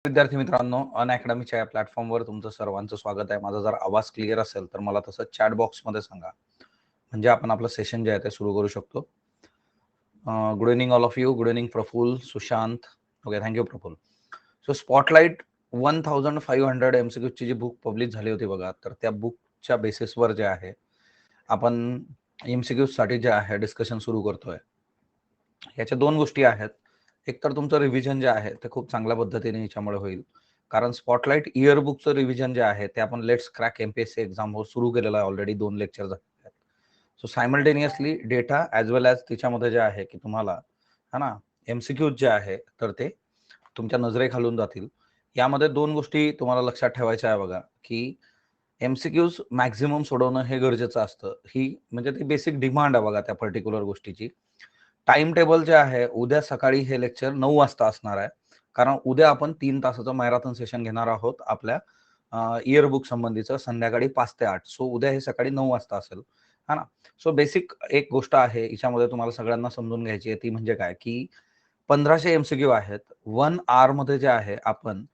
विद्यार्थी मित्रांनो, अनअकॅडमीच्या या प्लॅटफॉर्मवर तुमचं सर्वांचं स्वागत आहे. माझा जर आवाज क्लिअर असेल तर मला तसं चॅट बॉक्समध्ये सांगा, म्हणजे आपण आपलं सेशन जे आहे ते सुरू करू शकतो. Good evening all of you. Good evening Praful, Sushant. Okay, thank you Praful. So spotlight 1500 MCQची जी बुक पब्लिश झाली होती बघा, तर त्या बुकच्या बेसिसवर जे आहे आपण MCQसाठी जे आहे डिस्कशन सुरू करतोय. याच्या दोन गोष्टी आहेत. एक तर तुमचं रिव्हिजन जे आहे ते खूप चांगल्या पद्धतीने याच्यामुळे होईल, कारण स्पॉटलाइट इयरबुकचं रिव्हिजन जे आहे ते आपण लेट्स क्रॅक MPSC एक्झाम सुरू केलेलं आहे. ऑलरेडी 2 लेक्चर झाले आहेत. सो सायमल्टेनियसली डेटा ॲज वेल ॲज त्याच्यामध्ये जे आहे की तुम्हाला ना MCQज जे आहे तर ते तुमच्या नजरेखालून जातील. यामध्ये दोन गोष्टी तुम्हाला लक्षात ठेवायच्या आहे बघा, की MCQज मॅक्झिमम सोडवणं हे गरजेचं असतं. ही म्हणजे ती बेसिक डिमांड आहे बघा त्या पर्टिक्युलर गोष्टीची. टाइम टेबल जे आहे, उद्या सकाळी हे लेक्चर 9 वाजता असणार आहे, कारण उद्या आपण 3 तासाचं मॅरेथॉन सेशन घेणार आहोत आपल्या इयरबुक संबंधीचं, संध्याकाळी 5 ते 8. सो उद्या हे सकाळी 9 वाजता असेल, हा ना. सो बेसिक एक गोष्ट आहे याच्यामध्ये तुम्हाला सगळ्यांना समजून घ्यायची आहे, ती म्हणजे काय, की 1500 MCQ आहेत. 1 आवर मध्ये जे आहे आपण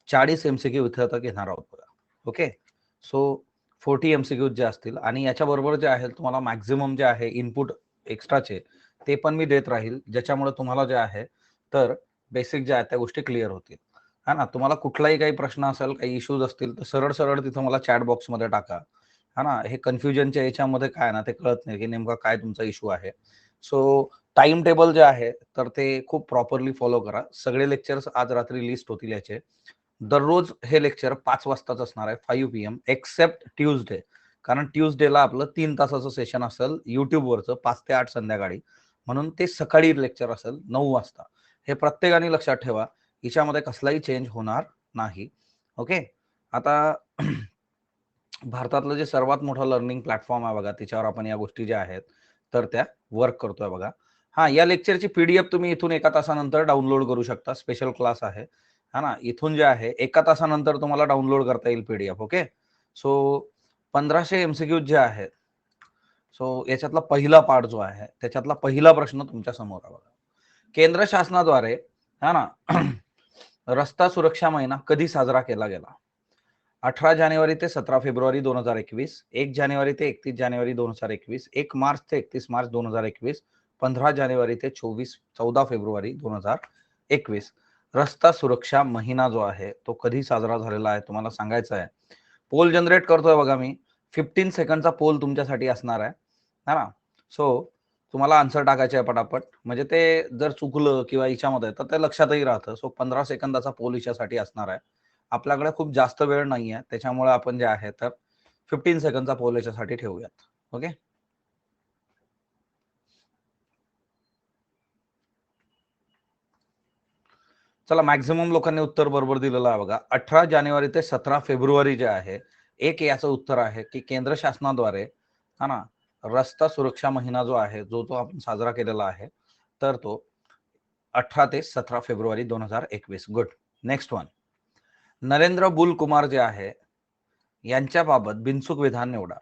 40 MCQ इथे आता घेणार आहोत बघा. ओके, सो 40 MCQ जे असतील, आणि याच्याबरोबर जे आहे तुम्हाला मॅक्झिमम जे आहे इनपुट एक्स्ट्राचे ते पण मी देत राहील, ज्याच्यामुळे तुम्हाला जे आहे तर बेसिक जे आहे त्या गोष्टी क्लिअर होतील, हा ना. तुम्हाला कुठलाही काही प्रश्न असेल, काही इश्यूज असतील तर सरळ सरळ तिथं मला चॅट बॉक्समध्ये टाका, हा ना. हे कन्फ्युजनच्या याच्यामध्ये काय ना ते कळत नाही की नेमका काय तुमचा इश्यू आहे. सो टाइम टेबल जे आहे तर ते खूप प्रॉपरली फॉलो करा. सगळे लेक्चर्स आज रात्री लिस्ट होतील याचे. दररोज हे लेक्चर 5 वाजताच असणार आहे, 5 PM एक्सेप्ट ट्यूजडे, कारण ट्यूजडेला आपलं 3 तासाचं सेशन असेल युट्यूबवरचं 5 ते 8 संध्याकाळी, म्हणून ते सकाळी लेक्चर असेल 9 वाजता. हे प्रत्येकाने लक्षात ठेवा, हिच्यामध्ये कसलाही चेंज होणार नाही. ओके, आता भारतातलं जे सर्वात मोठं लर्निंग प्लॅटफॉर्म आहे बघा, त्याच्यावर आपण या गोष्टी ज्या आहेत तर त्या वर्क करतोय बघा. हा, या लेक्चरची PDF तुम्ही इथून 1 तासानंतर डाउनलोड करू शकता. स्पेशल क्लास आहे, हा ना. इथून जे आहे 1 तासानंतर तुम्हाला डाउनलोड करता येईल PDF. ओके, सो 1500 MCQ जे आहेत, सो याच्यातला पहिला पार्ट जो आहे त्याच्यातला पहिला प्रश्न तुमच्या समोर आहे बघा. केंद्र शासनाद्वारे, हा ना, रस्ता सुरक्षा महिना कधी साजरा केला गेला? 18 जानेवारी ते 17 फेब्रुवारी 2021, 1 जानेवारी ते 31 जानेवारी 2021, 1 मार्च ते 31 मार्च 2021, 15 जानेवारी ते 14 फेब्रुवारी 2021. रस्ता सुरक्षा महिना जो आहे तो कधी साजरा झालेला आहे तुम्हाला सांगायचं आहे. पोल जनरेट करतोय बघा मी. 15 सेकंडचा पोल तुमच्यासाठी असणार आहे, हा ना. सो तुम्हाला आन्सर टाकायचे आहे पटापट, म्हणजे ते जर चुकलं किंवा याच्यामध्ये तर ते लक्षातही राहतं. सो 15 सेकंदाचा पोल याच्यासाठी असणार आहे. आपल्याकडे खूप जास्त वेळ नाही आहे, त्याच्यामुळे आपण जे आहे तर 15 सेकंडचा पोल याच्यासाठी ठेवूयात. ओके, चला, मॅक्झिमम लोकांनी उत्तर बरोबर दिलेलं आहे बघा. 18 जानेवारी ते 17 फेब्रुवारी जे आहे, एक याचं उत्तर आहे की केंद्र शासनाद्वारे, हा ना, रस्ता सुरक्षा महिना जो आहे जो तो आपण साजरा केलेला आहे, तर तो 18 ते 17 February 2021. Good. Next one. Narendra boule Kumar जे आहे यांच्याबाबत बिनचूक विधान निवडा.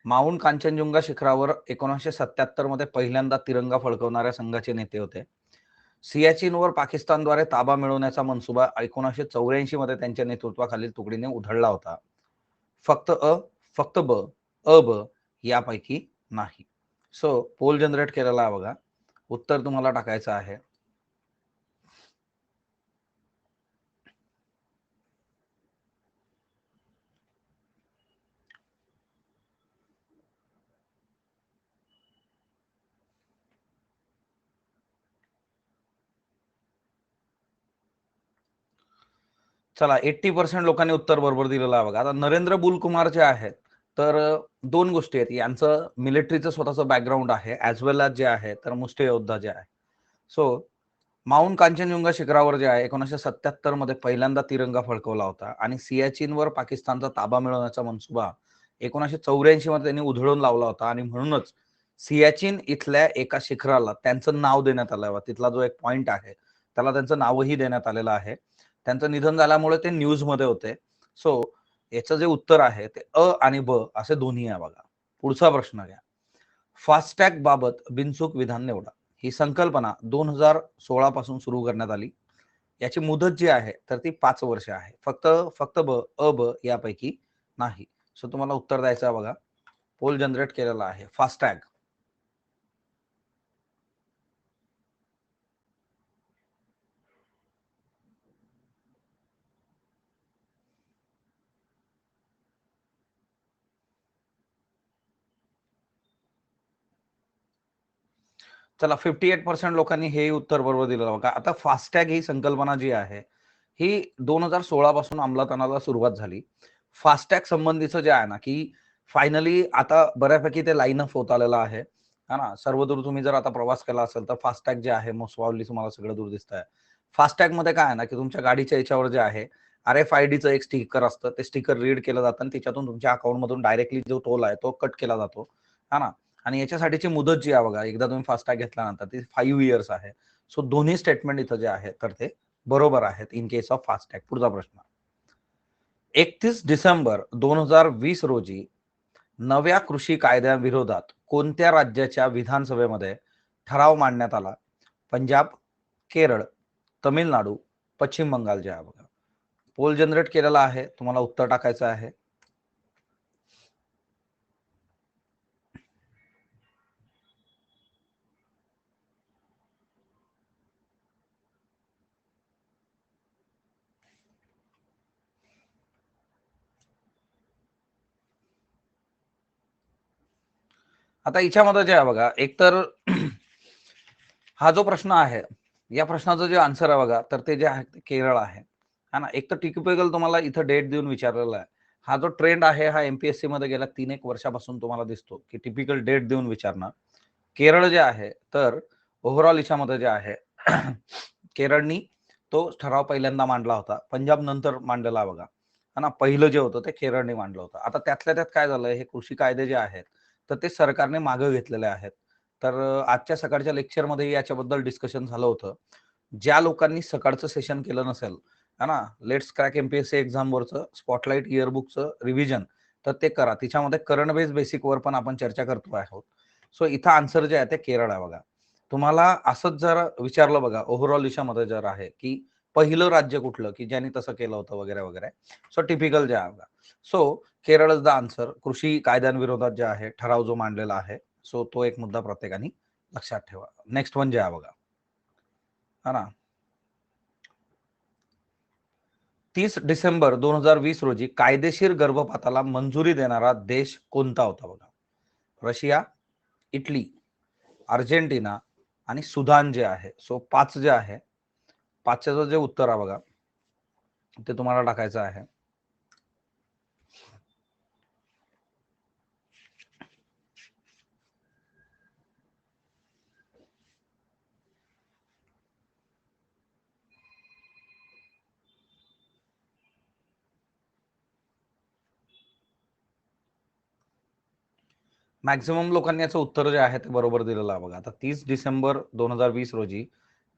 माउंट कांचनजुंगा शिखरावर 1977 मध्ये पहिल्यांदा तिरंगा फडकवणाऱ्या संघाचे नेते होते. सियाचीनवर पाकिस्तानद्वारे ताबा मिळवण्याचा मनसुबा 1984 मध्ये त्यांच्या नेतृत्वाखालील तुकडीने उधळला होता. फक्त अ, फक्त ब, अ ब यापैकी नाही. सो पोल जनरेट केलेला आहे बघा. उत्तर तुम्हाला टाकायचं आहे. चला, 80% लोकांनी उत्तर बरोबर दिलेलं आहे बघा. आता नरेंद्र बुल कुमार जे आहेत तर दोन गोष्टी आहेत. यांचं मिलिटरीचं स्वतःचं बॅकग्राऊंड आहे, ॲज वेल ॲज जे आहे तर मुष्टी योद्धा जे आहे. सो माउंट कांचनजुंगा शिखरावर जे आहे 1977 मध्ये पहिल्यांदा तिरंगा फडकवला होता, आणि सियाचीनवर पाकिस्तानचा ताबा मिळवण्याचा मनसुबा 1984 मध्ये त्यांनी उधळून लावला होता, आणि म्हणूनच सियाचीन इथल्या एका शिखराला त्यांचं नाव देण्यात आलं. तिथला जो एक पॉइंट आहे त्याला त्यांचं नावही देण्यात आलेलं आहे. त्यांचं निधन झाल्यामुळे ते न्यूज मध्ये होते. सो याचं जे उत्तर आहे ते अ आणि ब असे दोन्ही आहे बघा. पुढचा प्रश्न घ्या. फास्टॅग बाबत बिनचूक विधान निवडा. ही संकल्पना 2016 पासून सुरू करण्यात आली. याची मुदत जी आहे तर ती 5 वर्ष आहे. फक्त फक्त अ, ब यापैकी नाही. सो तुम्हाला उत्तर द्यायचं आहे बघा. पोल जनरेट केलेला आहे. फास्टॅग. चला 58% लोकांनी हे उत्तर बरोबर दिलं बघा. आता फास्टॅग ही संकल्पना जी आहे, ही 2016 पासून अंमलात आणायला सुरुवात झाली. फास्टॅग संबंधीचं जे आहे ना, की फायनली आता बऱ्यापैकी ते लाईन अप होत आलेलं आहे. है ना? सर्वदूर तुम्ही जर आता प्रवास केला असेल, तर फास्टॅग जे आहे मोस्ट प्रॉबब्ली तुम्हाला सगळं दूर दिसतंय. फास्टॅगमध्ये काय आहे ना, की तुमच्या गाडीच्या याच्यावर जे आहे, RFIDचं एक स्टिकर असतं. ते स्टिकर रीड केलं जातं आणि त्याच्यातून तुमच्या अकाउंटमधून डायरेक्टली जो टोल आहे, तो कट केला जातो. है ना? आणि याच्यासाठीची मुदत जी आहे बघा, एकदा तुम्ही फास्टॅग घेतल्यानंतर ती 5 इयर्स आहे. सो दोन्ही स्टेटमेंट इथं जे आहे, तर ते बरोबर आहेत इन केस ऑफ फास्टॅग. पुढचा प्रश्न. 31 डिसेंबर 2020 रोजी नव्या कृषी कायद्याविरोधात कोणत्या राज्याच्या विधानसभेमध्ये ठराव मांडण्यात आला? पंजाब, केरळ, तमिळनाडू, पश्चिम बंगाल जे आहे बघा. पोल जनरेट केलेला आहे. तुम्हाला उत्तर टाकायचं आहे. आता याच्यामध्ये जे आहे बघा, एकतर हा जो प्रश्न आहे, या प्रश्नाचं जे आन्सर आहे बघा, तर ते जे आहे ते केरळ आहे. है ना? एक तर टिपिकल तुम्हाला इथं डेट देऊन विचारलेला आहे. हा जो ट्रेंड आहे हा MPSC मध्ये गेल्या 3-1 वर्षापासून तुम्हाला दिसतो, की टिपिकल डेट देऊन विचारणं. केरळ जे आहे, तर ओव्हरऑल याच्यामध्ये जे आहे केरळनी तो ठराव पहिल्यांदा मांडला होता. पंजाब नंतर मांडलेला बघा. है ना? पहिलं जे होतं ते केरळने मांडलं होतं. आता त्यातल्या त्यात काय झालं, हे कृषी कायदे जे आहेत, तर ते सरकारने मागे घेतलेले आहेत. तर आजच्या सकाळच्या लेक्चरमध्ये याच्याबद्दल डिस्कशन झालं होतं. ज्या लोकांनी सकाळचं सेशन केलं नसेल, है ना, लेट्स क्रॅक MPSC एक्झामवरचं स्पॉटलाइट इयरबुकचं रिव्हिजन, तर ते करा. तिच्यामध्ये करंट बेस बेसिकवर पण आपण चर्चा करतो आहोत. सो इथं आन्सर जे आहे ते केरळ आहे बघा. तुम्हाला असंच जर विचारलं बघा, ओव्हरऑल याच्यामध्ये जर आहे, की पहिलं राज्य कुठलं, की ज्यांनी तसं केलं होतं वगैरे, वगैरे. सो टिपिकल जे आहे बघा. So Kerala is the answer. कृषी कायद्यांविरोधात जे आहे ठराव जो मांडलेला आहे, सो तो एक मुद्दा प्रत्येकाने लक्षात ठेवा. नेक्स्ट वन जे आहे बघा. है ना? 30 डिसेंबर 2020 रोजी कायदेशीर गर्भपाताला मंजुरी देणारा देश कोणता होता बघा? रशिया, इटली, अर्जेंटिना आणि सुदान जे आहे. सो 5 जे आहे, 5चं जे उत्तर आहे बघा, ते तुम्हाला टाकायचं आहे. मॅक्सिमम लोकांनी याचं उत्तर जे आहे ते बरोबर दिलेलं आहे बघा. आता 30 डिसेंबर 2020 रोजी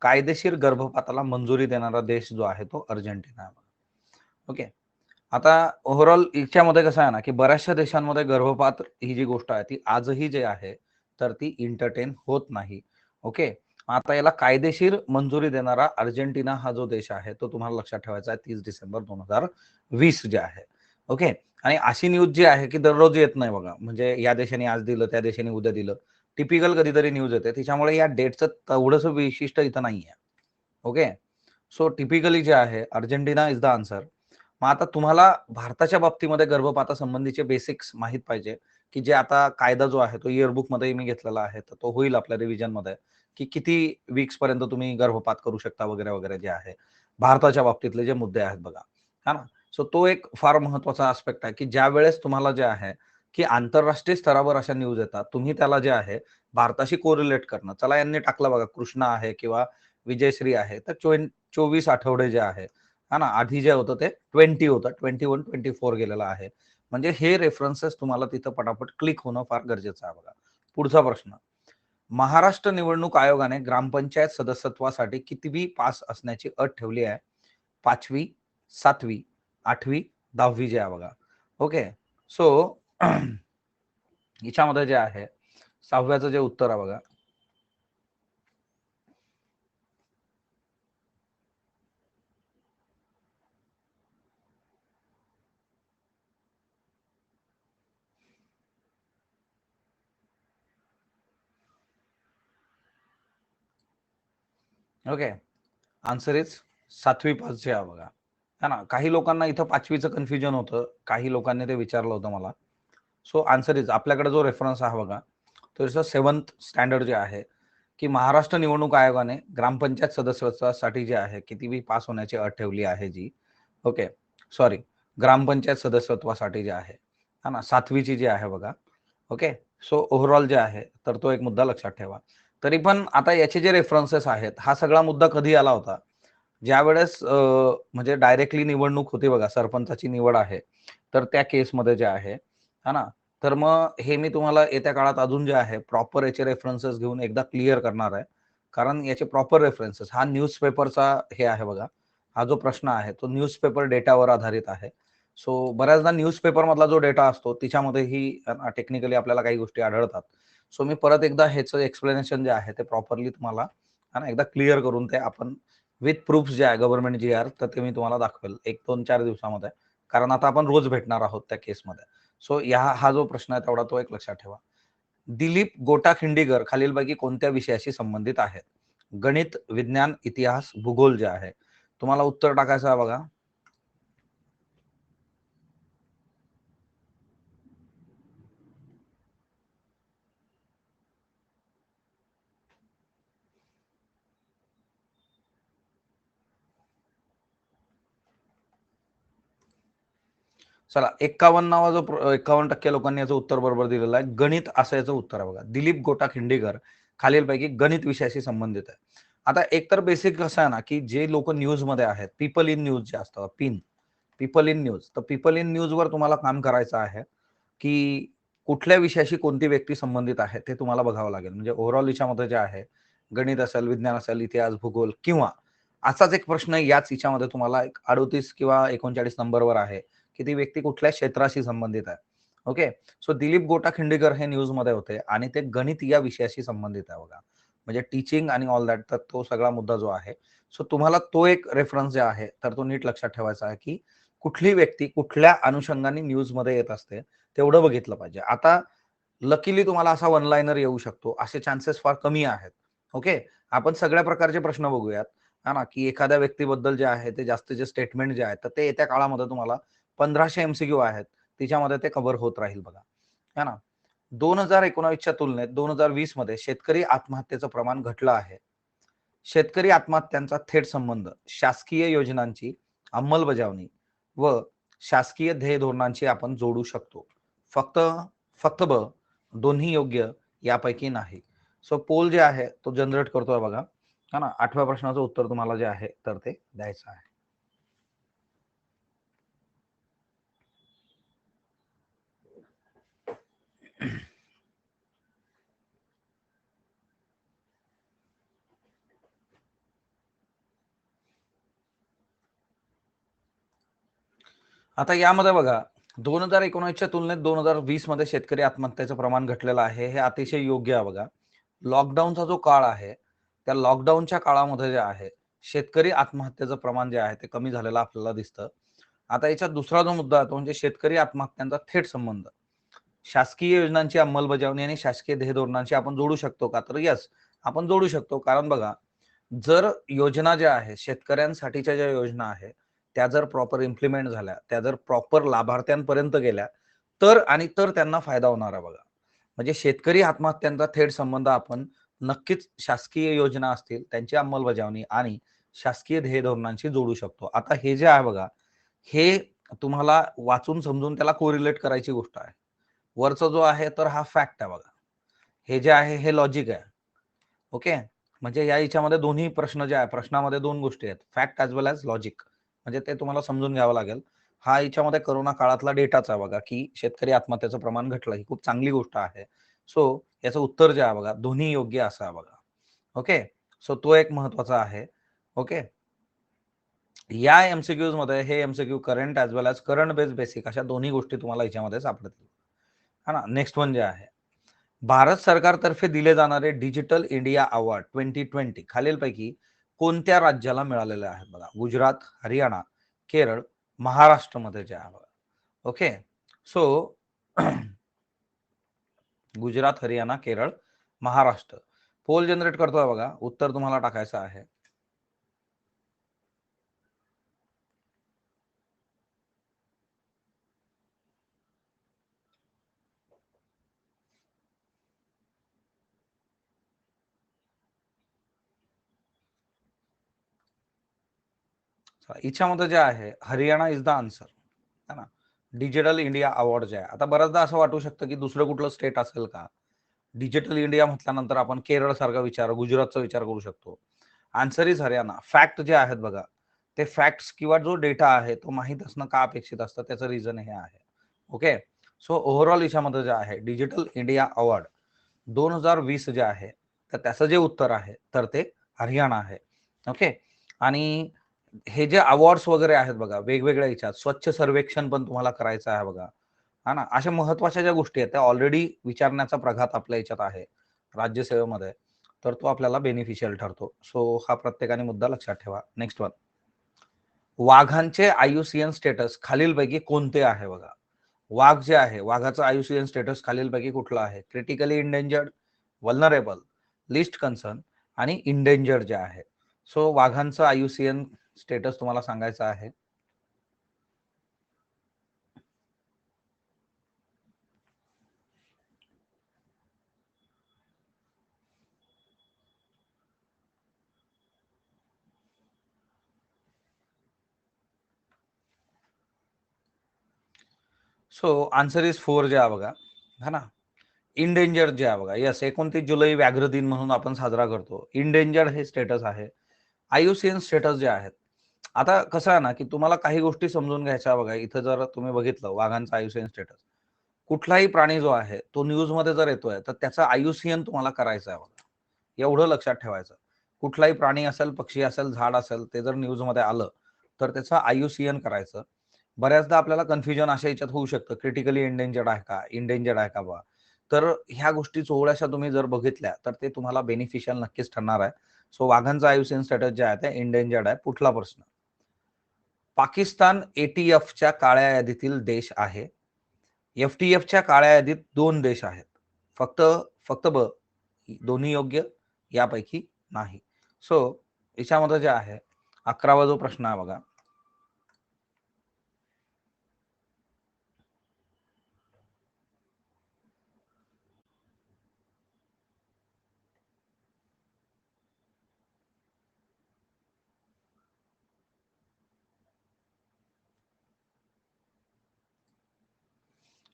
कायदेशीर गर्भपाताला मंजुरी देणारा देश जो आहे तो अर्जेंटिना आहे. ओके. आता ओव्हरऑल याच्यामध्ये कसं आहे ना, की बऱ्याचशा देशांमध्ये गर्भपात ही जी गोष्ट आहे ती आजही जे आहे, तर ती एंटरटेन होत नाही. ओके. आता याला कायदेशीर मंजुरी देणारा अर्जेंटिना हा जो देश आहे, तो तुम्हाला लक्षात ठेवायचा आहे 30 डिसेंबर 2020 जे आहे. ओके. आणि अशी न्यूज जी आहे, की दररोज येत नाही बघा. म्हणजे या देशाने आज दिलं, त्या देशाने उद्या दिलं. टिपिकल कधीतरी न्यूज येते. त्याच्यामुळे या डेटचं तेवढंसं वैशिष्ट्य इथं नाहीये. ओके. सो टिपिकली जे आहे अर्जेंटिना इज द आन्सर. मग आता तुम्हाला भारताच्या बाबतीमध्ये गर्भपातासंबंधीचे बेसिक्स माहित पाहिजे, की जे आता कायदा जो आहे तो इयरबुकमध्ये मी घेतलेला आहे. तर तो होईल आपल्या रिव्हिजनमध्ये, की किती वीक्स पर्यंत तुम्ही गर्भपात करू शकता वगैरे, वगैरे जे आहे. भारताच्या बाबतीतले जे मुद्दे आहेत बघा. है ना? सो तो एक फार महत्त्वाचा आस्पेक्ट आहे, की ज्यावेळेस तुम्हाला जे आहे, की आंतरराष्ट्रीय स्तरावर अशा न्यूज येतात. तुम्ही त्याला जे आहे भारताशी कोरिलेट करणं. चला यांनी टाकलं बघा कृष्णा आहे किंवा विजयश्री आहे. तर 24 आठवडे जे आहे, हां ना, आधी जे होतं ते 20 होतं. 21-24 गेलेलं आहे. म्हणजे हे रेफरन्सेस तुम्हाला तिथं पटापट क्लिक होणं फार गरजेचं आहे बघा. पुढचा प्रश्न. महाराष्ट्र निवडणूक आयोगाने ग्रामपंचायत सदस्यत्वासाठी कितवी पास असण्याची अट ठेवली आहे? 5वी, 7वी, 8वी, 10वी जे आहे बघा. ओके. सो याच्यामध्ये जे आहे 6व्याचं जे उत्तर आहे बघा. ओके, आन्सर इज 7वी पासचे आहे बघा. है ना, काही लोकांना इथं 5वीचं कन्फ्युजन होतं, काही लोकांनी ते विचारलं होतं मला. सो आन्सर इज आपल्याकडे जो रेफरन्स आहे बघा, तो इज 7th स्टँडर्ड जे आहे, की महाराष्ट्र निवडणूक आयोगाने ग्रामपंचायत सदस्यत्वासाठी जे आहे कितीवी पास होण्याची अट ठेवली आहे जी, ओके सॉरी, ग्रामपंचायत सदस्यत्वासाठी जे आहे, है ना, 7वीची जी आहे बघा. ओके, सो ओव्हरऑल जे आहे तर तो एक मुद्दा लक्षात ठेवा. तरी पण आता याचे जे रेफरन्सेस आहेत, हा सगळा मुद्दा कधी आला होता, ज्यावेळेस म्हणजे डायरेक्टली निवडणूक होती बघा, सरपंचाची निवड आहे, तर त्या केसमध्ये जे आहे, है ना, तर मग हे मी तुम्हाला येत्या काळात अजून जे आहे प्रॉपर याचे रेफरन्सेस घेऊन एकदा क्लिअर करणार आहे. कारण याचे प्रॉपर रेफरन्सेस हा न्यूजपेपरचा हे आहे बघा, हा जो प्रश्न आहे तो न्यूजपेपर डेटावर आधारित आहे. सो बऱ्याचदा न्यूजपेपर मधला जो डेटा असतो तिच्यामध्येही टेक्निकली आपल्याला काही गोष्टी आढळतात. सो मी परत एकदा ह्याचं एक्सप्लेनेशन जे आहे ते प्रॉपरली तुम्हाला है ना एकदा क्लिअर करून ते आपण विथ प्रूफ्स जे आहे गव्हर्नमेंट जी आर, तर ते मी तुम्हाला दाखवेल 1-2-4 दिवसामध्ये. कारण आता आपण रोज भेटणार आहोत त्या केसमध्ये. सो हा जो प्रश्न आहे तेवढा तो एक लक्षात ठेवा. दिलीप गोटा खिंडीगर खालीलपैकी कोणत्या विषयाशी संबंधित आहेत? गणित, विज्ञान, इतिहास, भूगोल जे आहे. तुम्हाला उत्तर टाकायचं आहे बघा. चला 51 जो 51% लोकांनी याचं उत्तर बरोबर दिलेलं आहे. गणित असं याचं उत्तर आहे बघा. दिलीप गोटा खिंडीगर खालीलपैकी गणित विषयाशी संबंधित आहे. आता एक तर बेसिक कसं आहे ना, की जे लोक न्यूजमध्ये आहेत, पीपल इन न्यूज जे असतं, पीपल इन न्यूज. तर पीपल इन न्यूजवर तुम्हाला काम करायचं आहे, की कुठल्या विषयाशी कोणती व्यक्ती संबंधित आहे ते तुम्हाला बघावं लागेल. म्हणजे ओव्हरऑल याच्यामध्ये जे आहे, गणित असेल, विज्ञान असेल, इतिहास, भूगोल किंवा असाच एक प्रश्न याच याच्यामध्ये तुम्हाला एक 38 किंवा 39 नंबरवर आहे, की ती व्यक्ती कुठल्या क्षेत्राशी संबंधित आहे. ओके. सो दिलीप गोटा खिंडीकर हे न्यूजमध्ये होते आणि ते गणित या विषयाशी संबंधित आहे बघा. म्हणजे टीचिंग आणि ऑल दॅट, तर तो सगळा मुद्दा जो आहे. सो तुम्हाला तो एक रेफरन्स जे आहे, तर तो नीट लक्षात ठेवायचा आहे, की कुठली व्यक्ती कुठल्या अनुषंगाने न्यूजमध्ये येत असते, तेवढं बघितलं पाहिजे. आता लकीली तुम्हाला असा वन लाईनर येऊ शकतो, असे चान्सेस फार कमी आहेत. ओके. आपण सगळ्या प्रकारचे प्रश्न बघूयात. हा ना, की एखाद्या व्यक्तीबद्दल जे आहे ते जास्तीचे स्टेटमेंट जे आहेत, तर ते येत्या काळामध्ये तुम्हाला 1500 एमसीक्यू आहेत, तिच्यामध्ये ते कव्हर होत राहील बघा. है ना. 2019च्या तुलनेत 2020 मध्ये शेतकरी आत्महत्येचं प्रमाण घटलं आहे. शेतकरी आत्महत्यांचा थेट संबंध शासकीय योजनांची अंमलबजावणी व शासकीय ध्येय धोरणांची आपण जोडू शकतो. फक्त फक्त दोन्ही योग्य यापैकी नाही. सो पोल जे आहे तो जनरेट करतोय बघा. हा ना, 8व्या प्रश्नाचं उत्तर तुम्हाला जे आहे तर ते द्यायचं आहे. आता यामध्ये बघा, 2019च्या तुलनेत 2020 मध्ये शेतकरी आत्महत्येचं प्रमाण घटलेलं आहे. हे अतिशय योग्य आहे बघा. लॉकडाऊनचा जो काळ आहे, त्या लॉकडाऊनच्या काळामध्ये जे आहे, शेतकरी आत्महत्येचं प्रमाण जे आहे ते कमी झालेलं आपल्याला दिसतं. आता याच्यात दुसरा जो मुद्दा आहे तो म्हणजे शेतकरी आत्महत्यांचा थेट संबंध. शासकीय योजनांची अंमलबजावणी आणि शासकीय ध्येय धोरणांशी आपण जोडू शकतो का? तर येस, आपण जोडू शकतो. कारण बघा, जर योजना ज्या आहेत, शेतकऱ्यांसाठीच्या ज्या योजना आहेत, त्या जर प्रॉपर इम्प्लिमेंट झाल्या, त्या जर प्रॉपर लाभार्थ्यांपर्यंत गेल्या, तर त्यांना फायदा होणार आहे बघा. म्हणजे शेतकरी आत्महत्यांचा थेट संबंध आपण नक्कीच शासकीय योजना असतील, त्यांची अंमलबजावणी आणि शासकीय ध्येय धोरणांशी जोडू शकतो. आता हे जे आहे बघा, हे तुम्हाला वाचून समजून त्याला कोरिलेट करायची गोष्ट आहे. वरचा जो आहे तर हा फॅक्ट आहे बघा. हे जे आहे हे लॉजिक आहे. ओके. म्हणजे या याच्यामध्ये दोन्ही प्रश्न जे आहे, प्रश्नामध्ये 2 गोष्टी आहेत. फॅक्ट ॲज वेल ॲज लॉजिक. म्हणजे ते तुम्हाला समजून घ्यावं लागेल. हा याच्यामध्ये कोरोना काळातला डेटाच आहे बघा, की शेतकरी आत्महत्येचं प्रमाण घटलं. ही खूप चांगली गोष्ट आहे. सो याचं उत्तर जे आहे बघा, दोन्ही योग्य असं आहे बघा. ओके. सो तो एक महत्वाचा आहे. ओके. या एमसीक्यूज मध्ये हे एमसीक्यू करंट ॲज वेल ॲज करंट बेस्ड बेसिक अशा दोन्ही गोष्टी तुम्हाला याच्यामध्ये सापडतील. है ना. नेक्स्ट वन जे आहे, भारत सरकारतर्फे दिले जाणारे डिजिटल इंडिया अवॉर्ड 2020 खालीलपैकी कोणत्या राज्याला मिळालेले आहेत बघा? गुजरात, हरियाणा, केरळ, महाराष्ट्रमध्ये जे आहे बघा. Okay. So Gujarat, Haryana, Kerala, Maharashtra. Poll generate करतोय बघा. उत्तर तुम्हाला टाकायचं आहे. याच्यामध्ये जे आहे हरियाणा इज द आन्सर है ना. डिजिटल इंडिया अवॉर्ड जे आहे, आता बऱ्याचदा असं वाटू शकतं की दुसरं कुठलं स्टेट असेल का. डिजिटल इंडिया म्हटल्यानंतर आपण केरळ सारखा विचार, गुजरातचा विचार करू शकतो. Answer is Haryana. फॅक्ट जे आहेत बघा, ते फॅक्ट्स किंवा जो डेटा आहे तो माहीत असणं का अपेक्षित असतं, त्याचं रिझन हे आहे. ओके. सो ओव्हरऑल याच्यामध्ये जे आहे डिजिटल इंडिया अवॉर्ड 2020 जे आहे, तर त्याचं जे उत्तर आहे तर ते हरियाणा आहे. ओके. आणि हे जे अवॉर्ड्स वगैरे आहेत बघा, वेगवेगळ्या याच्यात स्वच्छ सर्वेक्षण पण तुम्हाला करायचं आहे बघा, हा ना. अशा महत्वाच्या ज्या गोष्टी आहेत त्या ऑलरेडी विचारण्याचा प्रघात आपल्या याच्यात आहे राज्यसेवेमध्ये, तर तो आपल्याला बेनिफिशियल ठरतो. सो हा प्रत्येकाने मुद्दा लक्षात ठेवा. नेक्स्ट वन, वाघांचे आयुसीएन स्टेटस खालीलपैकी कोणते आहे बघा. वाघ जे आहे, वाघाचं आयुसीएन स्टेटस खालीलपैकी कुठलं आहे. Critically endangered, vulnerable, list concern आणि इंडेंजर्ड जे आहे. सो वाघांचं आयुसीएन स्टेटस तुम्हाला सांगायचं आहे. सो आन्सर इज 4 जे आहे बघा, है ना. इंडेंजर्ड जे आहे बघा, यस 29 जुलै व्याघ्र दिन म्हणून आपण साजरा करतो. इंडेंजर्ड हे स्टेटस आहे. आयुसीएन स्टेटस जे आहेत, आता कसं आहे ना की तुम्हाला काही गोष्टी समजून घ्यायच्या बघा. इथं जर तुम्ही बघितलं वाघांचा आयुसीएन स्टेटस, कुठलाही प्राणी जो आहे तो न्यूज मध्ये जर येतोय तर त्याचा आयुसीएन तुम्हाला करायचं आहे बघा. एवढं लक्षात ठेवायचं. कुठलाही प्राणी असेल, पक्षी असेल, झाड असेल, ते जर न्यूज मध्ये आलं तर त्याचं आयुसीएन करायचं. बऱ्याचदा आपल्याला कन्फ्युजन अशा याच्यात होऊ शकतं, क्रिटिकली इंडेंजर्ड आहे का, इंडेंजर्ड आहे का बा. तर ह्या गोष्टी थोड्याशा तुम्ही जर बघितल्या तर ते तुम्हाला बेनिफिशियल नक्कीच ठरणार आहे. सो वाघांचा आयुसीएन स्टेटस जे आहे ते इंडेंजर्ड आहे. पुढला प्रश्न, पाकिस्तान एटीएफच्या काळ्या यादीतील देश आहे. एफटीएफच्या काळ्या यादीत 2 देश आहेत. फक्त फक्त ब दोन्ही योग्य, यापैकी नाही. सो याच्यामध्ये जे आहे 11वा जो प्रश्न आहे बघा,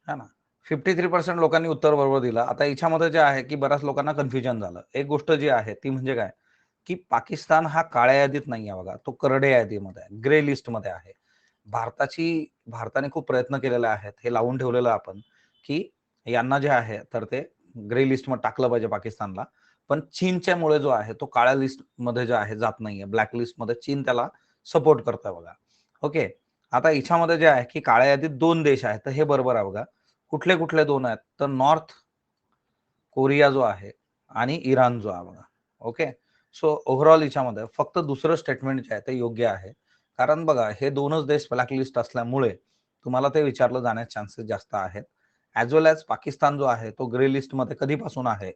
है ना. 53% लोकांनी उत्तर बरोबर दिलं. आता याच्यामध्ये जे आहे की बऱ्याच लोकांना कन्फ्युजन झालं. एक गोष्ट जी आहे ती म्हणजे काय, की पाकिस्तान हा काळ्या यादीत नाही आहे बघा, तो करडे यादीमध्ये आहे, ग्रे लिस्ट मध्ये आहे. भारताने खूप प्रयत्न केलेले आहेत, हे लावून ठेवलेलं आपण, की यांना जे आहे तर ते ग्रे लिस्ट मध्ये टाकलं पाहिजे पाकिस्तानला. पण चीनच्या मुळे जो आहे तो काळ्या लिस्ट मध्ये जे आहे जात नाहीये, ब्लॅक लिस्ट मध्ये चीन त्याला सपोर्ट करतोय बघा. ओके. आता याच्यामध्ये जे आहे की काळ्या यादीत 2 देश आहेत, तर हे बरोबर आहे बघा. कुठले कुठले 2 आहेत, तर नॉर्थ कोरिया जो आहे आणि इराण जो आहे बघा. ओके. सो ओव्हरऑल याच्यामध्ये फक्त दुसरं स्टेटमेंट जे आहे ते योग्य आहे. कारण बघा हे 2च देश ब्लॅक लिस्ट असल्यामुळे तुम्हाला ते विचारलं जाण्याचे चान्सेस जास्त आहेत. ॲज वेल ॲज पाकिस्तान जो आहे तो ग्रे लिस्ट मध्ये कधीपासून आहे,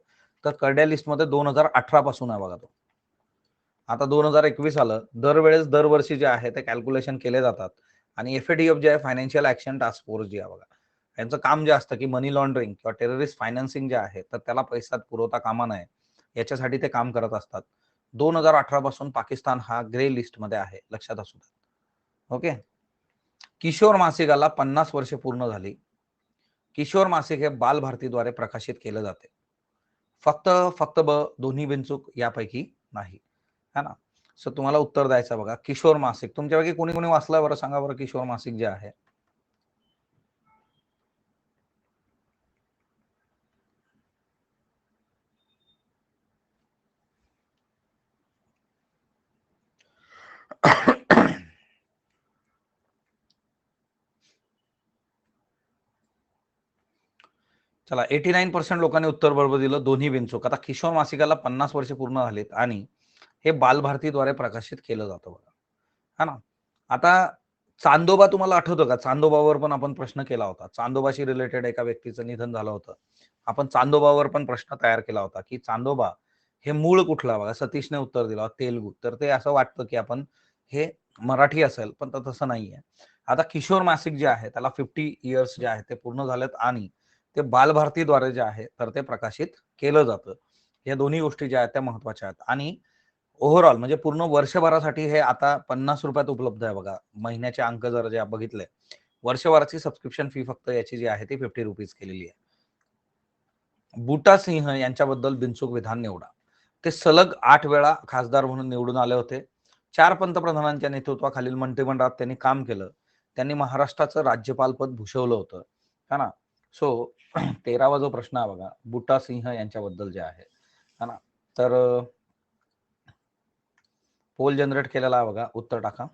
तर करड्या लिस्ट मध्ये 2018 पासून आहे बघा तो. आता 2021 आलं. दरवेळेस दरवर्षी जे आहे ते कॅल्क्युलेशन केले जातात. आणि एफएटीएफ जे आहे, फायनान्शियल ऍक्शन टास्क फोर्स जी आहे बघा, यांचं काम जे असतं की मनी लॉन्ड्रिंग किंवा टेररिस्ट फायनान्सिंग जे आहे तर त्याला पैसा पुरवता कामा नये, याच्यासाठी ते काम करत असतात. 2018 पासून पाकिस्तान हा ग्रे लिस्ट मध्ये आहे, लक्षात असू द्या. ओके. किशोर मासिकाला 50 वर्षे पूर्ण झाली. किशोर मासिक हे बालभारतीद्वारे प्रकाशित केलं जाते. फक्त फक्त दोन्ही बिनचूक यापैकी नाही, है ना. सो तुम्हाला उत्तर द्यायचं बघा. किशोर मासिक तुमच्यापैकी कोणी कोणी वाचलं बरं, सांगा बरं किशोर मासिक जे आहे. चला 89% लोकांनी उत्तर बरोबर दिलं, दोन्ही बिनचूक. आता किशोर मासिकाला 50 वर्षे पूर्ण झालीत आणि हे बालभारतीद्वारे प्रकाशित केलं जातं बघा, हा ना. आता चांदोबा तुम्हाला आठवतं का, चांदोबावर पण आपण प्रश्न केला होता. चांदोबाशी रिलेटेड एका व्यक्तीचं निधन झालं होतं. आपण चांदोबावर पण प्रश्न तयार केला होता की चांदोबा हे मूळ कुठला बघा. सतीशने उत्तर दिलं तेलगू. तर ते असं वाटतं की आपण हे मराठी असेल, पण तसं नाहीये. आता किशोर मासिक जे आहे त्याला 50 इयर्स जे आहे ते पूर्ण झालेत आणि ते बालभारतीद्वारे जे आहे तर ते प्रकाशित केलं जातं. या दोन्ही गोष्टी ज्या आहेत त्या महत्वाच्या आहेत. आणि ओव्हरऑल म्हणजे पूर्ण वर्षभरासाठी हे आता 50 रुपयात उपलब्ध आहे बघा. महिन्याचे अंक जर जे बघितले, वर्षभराची सबस्क्रिप्शन फी फक्त याची जी आहे ती 50 रुपीज केलेली आहे. बूटा सिंह यांच्याबद्दल बिनचूक विधान निवडा. ते सलग 8 वेळा खासदार म्हणून निवडून आले होते. 4 पंतप्रधानांच्या नेतृत्वाखालील मंत्रिमंडळात त्यांनी काम केलं. त्यांनी महाराष्ट्राचं राज्यपालपद भूषवलं होतं. है ना? सो 13वा जो प्रश्न आहे बघा, बूटा सिंह यांच्याबद्दल जे आहे. है ना? तर पोल जनरेट केलेला आहे बघा, उत्तर टाका.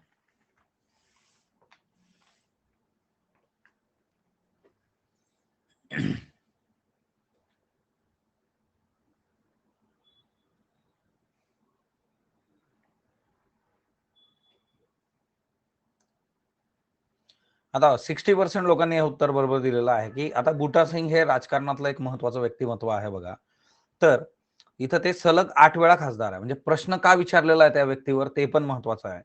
आता 60% लोकांनी हे उत्तर बरोबर दिलेलं आहे, की आता बूटा सिंग हे राजकारणातलं एक महत्त्वाचं व्यक्तिमत्व आहे बघा. तर इथं ते सलग 8 वेळा खासदार आहे. म्हणजे प्रश्न का विचारलेला आहे त्या व्यक्तीवर ते पण महत्त्वाचं आहे.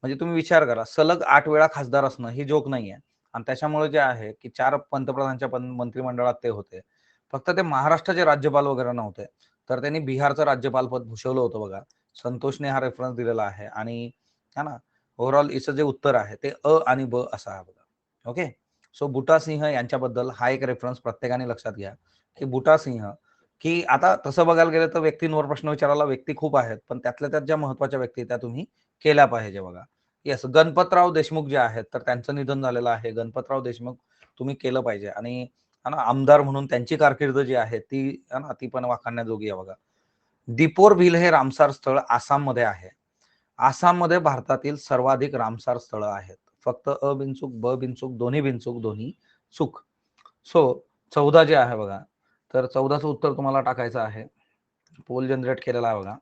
म्हणजे तुम्ही विचार करा, सलग 8 वेळा खासदार असणं ही जोक नाहीये. आणि त्याच्यामुळे जे आहे, की 4 पंतप्रधानांच्या मंत्रिमंडळात ते होते. फक्त ते महाराष्ट्राचे राज्यपाल वगैरे नव्हते. तर त्यांनी बिहारचं राज्यपालपद भूषवलं होतं बघा. संतोषने हा रेफरन्स दिलेला आहे आणि है ना, ओव्हरऑल याचं जे उत्तर आहे ते अ आणि ब असं आहे बघा. ओके. सो बूटा सिंह यांच्याबद्दल हा एक रेफरन्स प्रत्येकाने लक्षात घ्या, की बूटा सिंह की आता तसं बघायला गेलं तर व्यक्तींवर प्रश्न विचारायला व्यक्ती खूप आहेत, पण त्यातल्या त्यात ज्या महत्त्वाच्या व्यक्ती त्या तुम्ही केल्या पाहिजे बघा. येस, गणपतराव देशमुख जे आहेत तर त्यांचं निधन झालेलं आहे. गणपतराव देशमुख तुम्ही केलं पाहिजे आणि है ना, आमदार म्हणून त्यांची कारकीर्द जी आहे ती है ना, ती पण वाखाणण्याजोगी आहे बघा. दीपोर बिल हे रामसार स्थळ आसाममध्ये आहे. आसाममध्ये भारतातील सर्वाधिक रामसार स्थळं आहेत. फक्त अ बिनचूक, ब बिनचूक, दोन्ही बिनचूक, दोन्ही चूक. सो 14 जे आहे बघा, तर 14चं उत्तर तुम्हाला टाकायचं आहे. पोल जनरेट केलेला आहे बघा.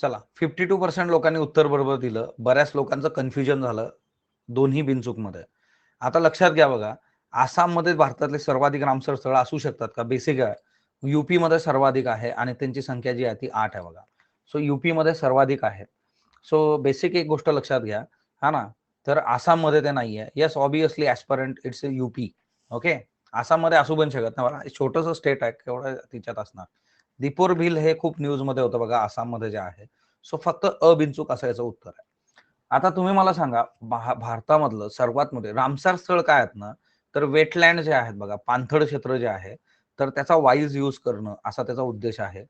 चला 52% लोकांनी उत्तर बरोबर दिलं. बऱ्याच लोकांचं कन्फ्युजन झालं दोन्ही बिनचूकमध्ये. आता लक्षात घ्या बघा, आसाममध्ये भारतातले सर्वाधिक रामसर स्थळं असू शकतात का? बेसिक आहे. यूपीमध्ये सर्वाधिक आहे आणि त्यांची संख्या जी आहे ती 8 आहे बघा. सो यूपीमध्ये सर्वाधिक आहे. सो बेसिक एक गोष्ट लक्षात घ्या, हा ना. तर आसाममध्ये ते नाहीये. Yes, obviously aspirant it's UP. Okay. आसाममध्ये असू पण शकत नाही. मला छोटंसं स्टेट आहे, केवढं तिच्यात असणार. दीपोर बिल हे खूप न्यूजमध्ये होतं बघा आसाममध्ये जे आहे. सो फक्त अ बिनचूक असं याचं उत्तर आहे. आता तुम्ही मला सांगा, भारतामधलं सर्वात मोठे रामसार स्थळ काय आहेत ना, तर वेटलँड जे आहेत बघा, पाणथळ क्षेत्र जे आहे, तर त्याचा वाईज यूज करणं असा त्याचा उद्देश आहे.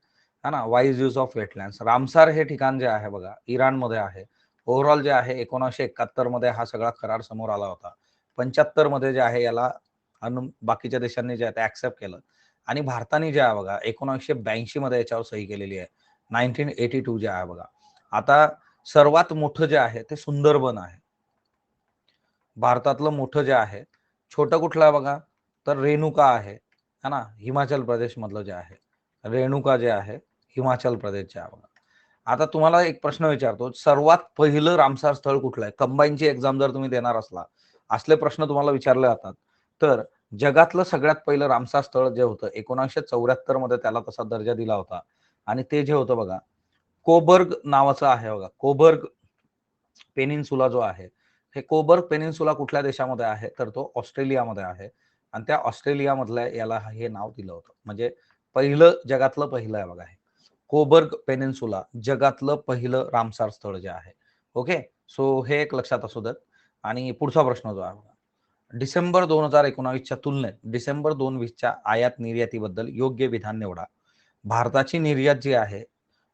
है ना, wise use of wetlands. Ramsar हे ठिकाण जे आहे बघा, इराणमध्ये आहे. ओव्हरऑल जे आहे 1971 मध्ये हा सगळा करार समोर आला होता. 75 मध्ये जे आहे याला बाकीच्या देशांनी जे आहे ते ऍक्सेप्ट केलं आणि भारताने जे आहे बघा 1982 मध्ये याच्यावर सही केलेली आहे. 1982 जे आहे बघा. आता सर्वात मोठं जे आहे ते सुंदरबन आहे. भारतातलं मोठं जे आहे, छोटं कुठलं आहे बघा, तर रेणुका आहे. है ना, हिमाचल प्रदेश मधलं जे आहे. रेणुका जे आहे, हिमाचल प्रदेशचे आहे बघा. आता तुम्हाला एक प्रश्न विचारतो, सर्वात पहिलं रामसार स्थळ कुठलं आहे? कंबाईनची एक्झाम जर तुम्ही देणार असले प्रश्न तुम्हाला विचारले जातात. तर जगातलं सगळ्यात पहिलं रामसार स्थळ जे होतं 1974 मध्ये त्याला तसा दर्जा दिला होता आणि ते जे होतं बघा, कोबर्ग नावाचं आहे बघा. कोबर्ग पेनिन्सुला जो आहे, हे कोबर्ग पेनिन्सुला कुठल्या देशामध्ये आहे? तर तो ऑस्ट्रेलियामध्ये आहे आणि त्या ऑस्ट्रेलियामधल्या याला हे नाव दिलं होतं. म्हणजे जगातलं पहिलं आहे बघा हे. कोबर्ग पेनिन्सुला जगातलं पहिलं रामसार स्थळ जे आहे. ओके. सो हे एक लक्षात असू द्यात आणि पुढचा प्रश्न जो आहे बघा. डिसेंबर 2019च्या तुलनेत डिसेंबर 2020च्या आयात निर्यातीबद्दल योग्य विधान निवडा. भारताची निर्यात जी आहे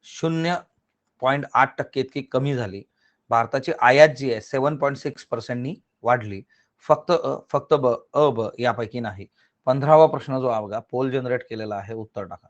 0.8% इतकी कमी झाली. भारताची आयात जी आहे 7.6% नी वाढली. फक्त ब, अ, ब यापैकी नाही. 15वा प्रश्न जो आहे बघा, पोल जनरेट केलेला आहे, उत्तर टाका.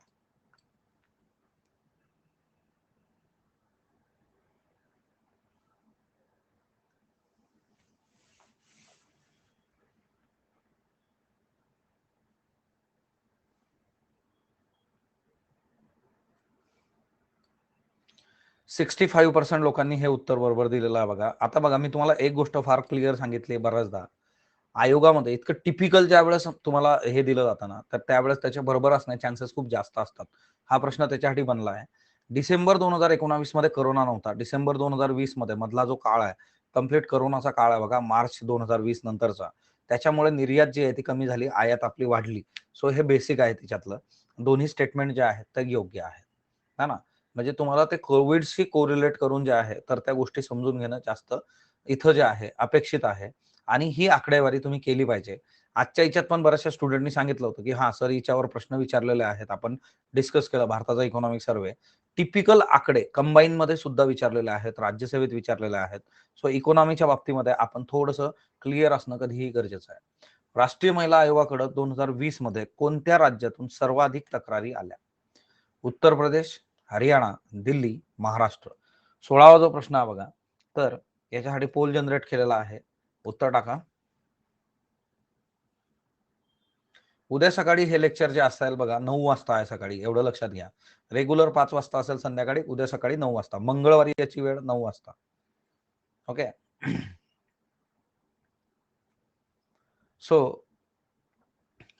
65% लोकांनी हे उत्तर बरोबर दिलेलं आहे बघा. आता बघा, मी तुम्हाला एक गोष्ट फार क्लिअर सांगितली बऱ्याचदा. आयोगामध्ये इतकं टिपिकल ज्यावेळेस तुम्हाला हे दिलं जातं ना, तर त्यावेळेस त्याचे बरोबर असण्याचे चान्सेस खूप जास्त असतात. हा प्रश्न त्याच्यासाठी बनला आहे. डिसेंबर 2019 मध्ये करोना नव्हता. डिसेंबर 2020 मध्ये मधला जो काळ आहे कम्प्लीट करोनाचा काळ आहे बघा, मार्च 2020 नंतरचा. त्याच्यामुळे निर्यात जी आहे ती कमी झाली, आयात आपली वाढली. सो हे बेसिक आहे त्याच्यातलं. दोन्ही स्टेटमेंट जे आहेत ते योग्य आहेत, है ना. म्हणजे तुम्हाला ते कोविडशी कोरिलेट करून जे आहे तर त्या गोष्टी समजून घेणं जास्त इथं जे आहे अपेक्षित आहे. आणि ही आकडेवारी तुम्ही केली पाहिजे. आजच्या याच्यात पण बऱ्याचशा स्टुडंटनी सांगितलं होतं की हा सर याच्यावर प्रश्न विचारलेले आहेत, आपण डिस्कस केलं भारताचा इकॉनॉमिक सर्वे. टिपिकल आकडे कंबाईन मध्ये सुद्धा विचारलेले आहेत, राज्यसेवेत विचारलेले आहेत. सो इकॉनॉमीच्या बाबतीमध्ये आपण थोडंसं क्लिअर असणं कधीही गरजेचं आहे. राष्ट्रीय महिला आयोगाकडे 2020 मध्ये कोणत्या राज्यातून सर्वाधिक तक्रारी आल्या? उत्तर प्रदेश, हरियाणा, दिल्ली, महाराष्ट्र. 16वा जो प्रश्न आहे बघा, तर याच्यासाठी पोल जनरेट केलेला आहे. उत्तर टाका. उद्या सकाळी हे लेक्चर जे असेल बघा 9 वाजता आहे सकाळी, एवढं लक्षात घ्या. रेग्युलर 5 वाजता असेल संध्याकाळी, उद्या सकाळी 9 वाजता. मंगळवारी याची वेळ 9 वाजता. ओके. सो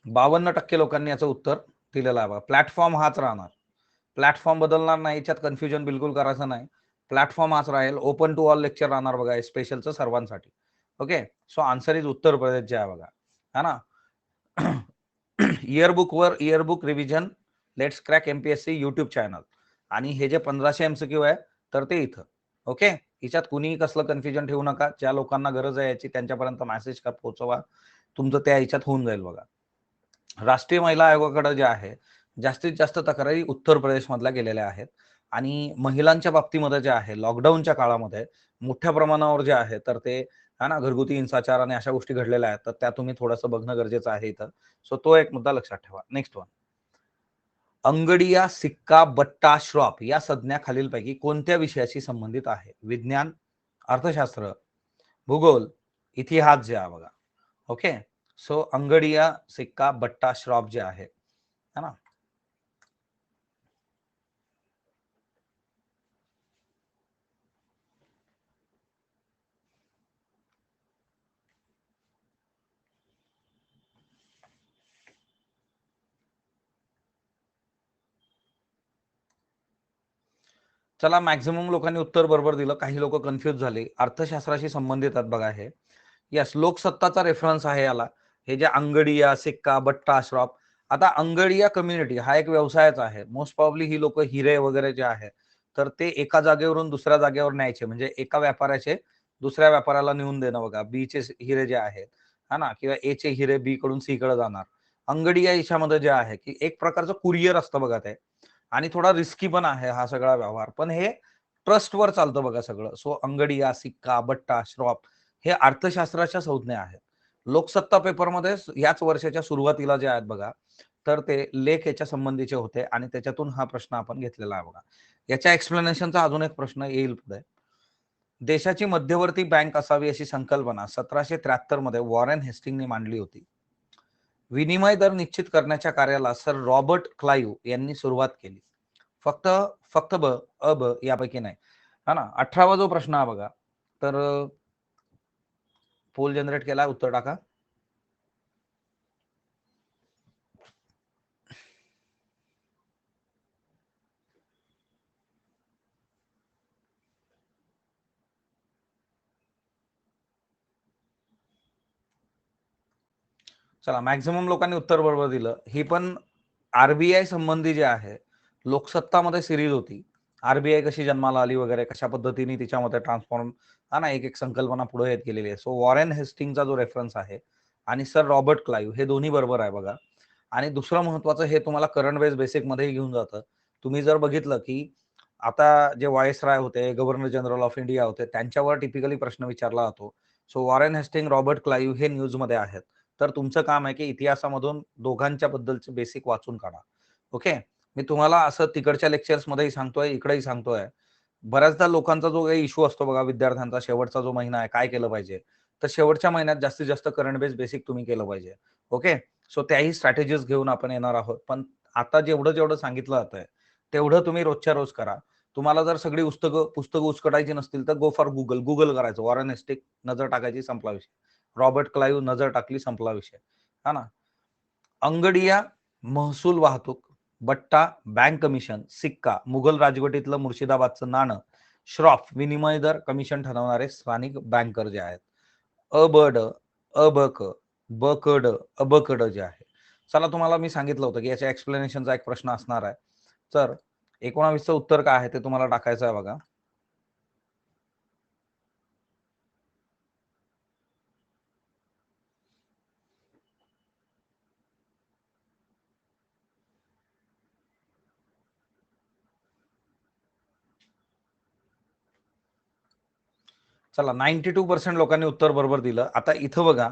52% लोकांनी याचं उत्तर दिलेलं आहे बघा. प्लॅटफॉर्म हाच राहणार. प्लॅटफॉर्म बदलणार नाही, याच्यात कन्फ्युजन बिलकुल करायचं नाही. प्लॅटफॉर्म हाच राहील. ओपन टू ऑल लेक्चर राहणार बघा स्पेशलचं सर्वांसाठी. Okay. So answer is Uttar Pradesh जे आहे बघा, है ना. Yearbook revision let's crack MPSC YouTube channel. आणि हे जे 1500 MCQ आहे तर ते इथं. ओके. याच्यात कुणीही कसलं कन्फ्युजन ठेवू नका. ज्या लोकांना गरज आहे याची त्यांच्यापर्यंत मेसेज पोहोचवा. तुमचं त्या याच्यात होऊन जाईल बघा. राष्ट्रीय महिला आयोगाकडे जे आहे जास्तीत जास्त तक्रारी उत्तर प्रदेश मधल्या गेलेल्या आहेत. आणि महिलांच्या बाबतीमध्ये जे आहे लॉकडाऊनच्या काळामध्ये मोठ्या प्रमाणावर जे आहे तर ते ना घरगुती हिंसाचार आणि अशा गोष्टी घडलेल्या आहेत, तर त्या तुम्ही थोडंसं बघणं गरजेचं आहे इथं. सो तो एक मुद्दा लक्षात ठेवा. Next one. अंगडिया, सिक्का, बट्टा, श्रॉफ या संज्ञा खालीलपैकी कोणत्या विषयाशी संबंधित आहे? विज्ञान, अर्थशास्त्र, भूगोल, इतिहास जे आहे बघा. ओके. सो अंगडिया, सिक्का, बट्टा, श्रॉफ जे आहे, है ना. चला, मॅक्झिमम लोकांनी उत्तर बरोबर दिलं. काही लोक कन्फ्युज झाले. अर्थशास्त्राशी संबंधित आहेत बघा हे. यस, लोकसत्ताचा रेफरन्स आहे याला. हे जे अंगडिया, सिक्का, बट्टा, श्रॉफ. आता अंगडिया कम्युनिटी हा एक व्यवसायच आहे. मोस्ट प्रॉब्ली ही लोक हिरे वगैरे जे आहे तर ते एका जागेवरून दुसऱ्या जागेवर न्यायचे, म्हणजे एका व्यापाऱ्याचे दुसऱ्या व्यापाऱ्याला नेऊन देणं बघा. बी चे हिरे जे आहेत, हा ना, किंवा ए चे हिरे बी कडून सी कडे जाणार. अंगडिया याच्यामध्ये जे आहे की एक प्रकारचं कुरिअर असतं बघा ते. आणि थोडा रिस्की पण आहे हा सगळा व्यवहार, पण हे ट्रस्टवर चालतं बघा सगळं. सो अंगडिया, सिक्का, बट्टा, श्रॉफ हे अर्थशास्त्राच्या संज्ञा आहेत. लोकसत्ता पेपरमध्ये याच वर्षाच्या सुरुवातीला जे आहेत बघा तर ते लेख याच्या संबंधीचे होते आणि त्याच्यातून हा प्रश्न आपण घेतलेला आहे बघा. याच्या एक्सप्लेनेशनचा अजून एक प्रश्न येईल पुढे. देशाची मध्यवर्ती बँक असावी अशी संकल्पना 1773 मध्ये वॉरेन हेस्टिंगने मांडली होती. विनिमय दर निश्चित करण्याच्या कार्याला सर रॉबर्ट क्लाइव्ह यांनी सुरुवात केली. फक्त फक्त अ ब यापैकी नाही, हा ना. 18वा जो प्रश्न आहे बघा, तर पोल जनरेट केला, उत्तर टाका. चला, मॅक्झिमम लोकांनी उत्तर बरोबर दिलं. ही पण आरबीआय संबंधी जे आहे लोकसत्तामध्ये सिरीज होती. आरबीआय कशी जन्माला आली वगैरे, कशा पद्धतीने तिच्यामध्ये ट्रान्सफॉर्म, हा ना, एक एक संकल्पना पुढे येत गेलेली आहे. सो वॉरेन हेस्टिंगचा जो रेफरन्स आहे आणि सर रॉबर्ट क्लाइव्ह हे दोन्ही बरोबर आहे बघा. आणि दुसरं महत्वाचं, हे तुम्हाला करंट बेसिक मध्ये घेऊन जातं. तुम्ही जर बघितलं की आता जे व्हायसराय होते, गव्हर्नर जनरल ऑफ इंडिया होते, त्यांच्यावर टिपिकली प्रश्न विचारला जातो. So Warren Hastings, Robert Clive हे न्यूज मध्ये आहेत. तर तुमचं काम आहे की इतिहासामधून दोघांच्या बद्दलचे बेसिक वाचून काढा. ओके. मी तुम्हाला असं तिकडच्या लेक्चर्स मध्येही सांगतोय, इकडेही सांगतोय. बऱ्याचदा लोकांचा जो काही इश्यू असतो बघा, विद्यार्थ्यांचा शेवटचा जो महिना आहे काय केलं पाहिजे, तर शेवटच्या महिन्यात जास्तीत जास्त करंट बेसिक तुम्ही केलं पाहिजे. ओके. सो त्याही स्ट्रॅटेजीज घेऊन आपण येणार आहोत. पण आता जेवढं जेवढं सांगितलं जातंय तेवढं तुम्ही रोजच्या रोज करा. तुम्हाला जर सगळी पुस्तकं उचकटायची नसतील तर गो फॉर गुगल करायचं. वॉरेन हेस्टिंग नजर टाकायची, संपला विषय. रॉबर्ट क्लाइव्ह नजर टाकली, संपला विषय, हा ना. अंगडिया महसूल वाहतूक, बट्टा बँक कमिशन, सिक्का मुघल राजवटीतलं मुर्शिदाबादचं नाणं, श्रॉफ विनिमय दर कमिशन ठरवणारे स्थानिक बँकर जे आहेत. अ ब ड अ ब क ब क ड अ ब क ड जे आहे. चला तुम्हाला मी सांगितलं होतं की याच्या एक्सप्लेनेशनचा एक प्रश्न असणार आहे. तर 19चं उत्तर काय आहे ते तुम्हाला टाकायचं आहे बघा. चला 92% लोकांनी उत्तर बरोबर दिलं. आता इथं बघा,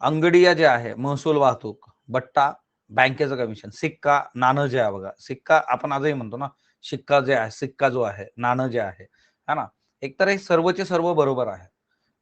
अंगडिया जे आहे महसूल वाहतूक, बट्टा बँकेचं कमिशन, सिक्का नाणं जे आहे बघा, सिक्का आपण आजही म्हणतो ना, शिक्का जे आहे, सिक्का जो आहे, नाणं जे आहे, है ना? एकतर हे सर्वचे सर्व बरोबर आहे.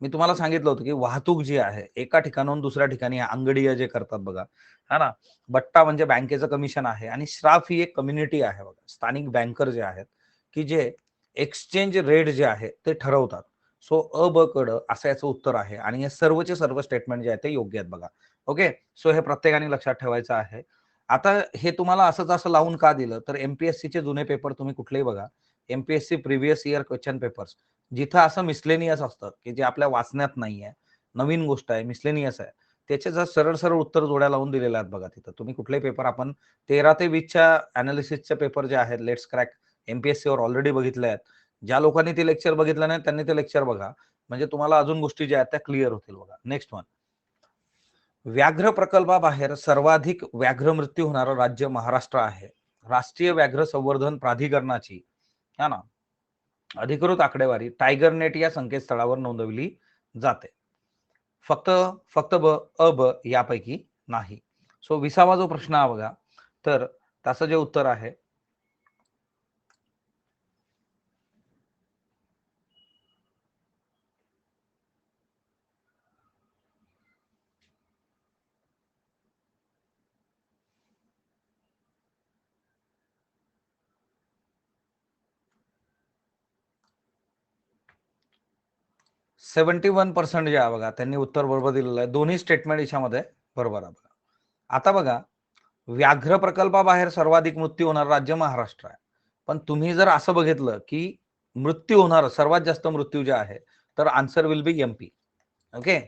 मी तुम्हाला सांगितलं होतं, की वाहतूक जी आहे, एका ठिकाणाहून दुसऱ्या ठिकाणी अंगडिया जे करतात बघा, है ना? बट्टा म्हणजे बँकेचं कमिशन आहे आणि श्राफ ही एक कम्युनिटी आहे बघा. स्थानिक बँकर जे आहेत, की जे एक्सचेंज रेट जे आहे ते ठरवतात. सो अ, ब, क, ड असं याचं उत्तर आहे आणि हे सर्वचे सर्व स्टेटमेंट जे आहेत ते योग्य आहेत बघा. ओके. सो हे प्रत्येकाने लक्षात ठेवायचं आहे. आता हे तुम्हाला असंच असं लावून का दिलं, तर एमपीएससीचे जुने पेपर तुम्ही कुठलेही बघा. MPSC previous year question papers जिथं असं मिसलेनियस असतं, की जे आपल्या वाचण्यात नाहीये. नवीन गोष्ट आहे, मिसलेनियस आहे. त्याचे जर सरळ-सरळ उत्तर जोड्या लावून दिलेल्या आहेत बघा तिथं. तुम्ही कुठलेही पेपर आपण 13 ते 20च्या एनालिसिसचे पेपर जे आहेत, लेट्स क्रॅक एमपीएससीवर ऑलरेडी बघितले आहेत. ज्या लोकांनी ते लेक्चर बघितलं नाही त्यांनी ते लेक्चर बघा. म्हणजे तुम्हाला अजून गोष्टी ज्या आहेत त्या क्लिअर होतील बघा. Next one. व्याघ्र प्रकल्पाबाहेर सर्वाधिक व्याघ्र मृत्यू होणारं राज्य महाराष्ट्र आहे. राष्ट्रीय व्याघ्र संवर्धन प्राधिकरणाची है ना अधिकृत आकडेवारी टायगर नेट या संकेतस्थळावर नोंदवली जाते. फक्त फक्त अ, ब यापैकी नाही. सो 20वा जो प्रश्न आहे बघा, तर त्याचं जे उत्तर आहे 71% जे आहे बघा त्यांनी उत्तर बरोबर दिलेलं आहे. दोन्ही स्टेटमेंट याच्यामध्ये बरोबर आहे बघा. आता बघा, व्याघ्र प्रकल्पाबाहेर सर्वाधिक मृत्यू होणार राज्य महाराष्ट्र आहे. पण तुम्ही जर असं बघितलं, की मृत्यू होणार सर्वात जास्त मृत्यू जे आहे, तर answer will be MP. Okay.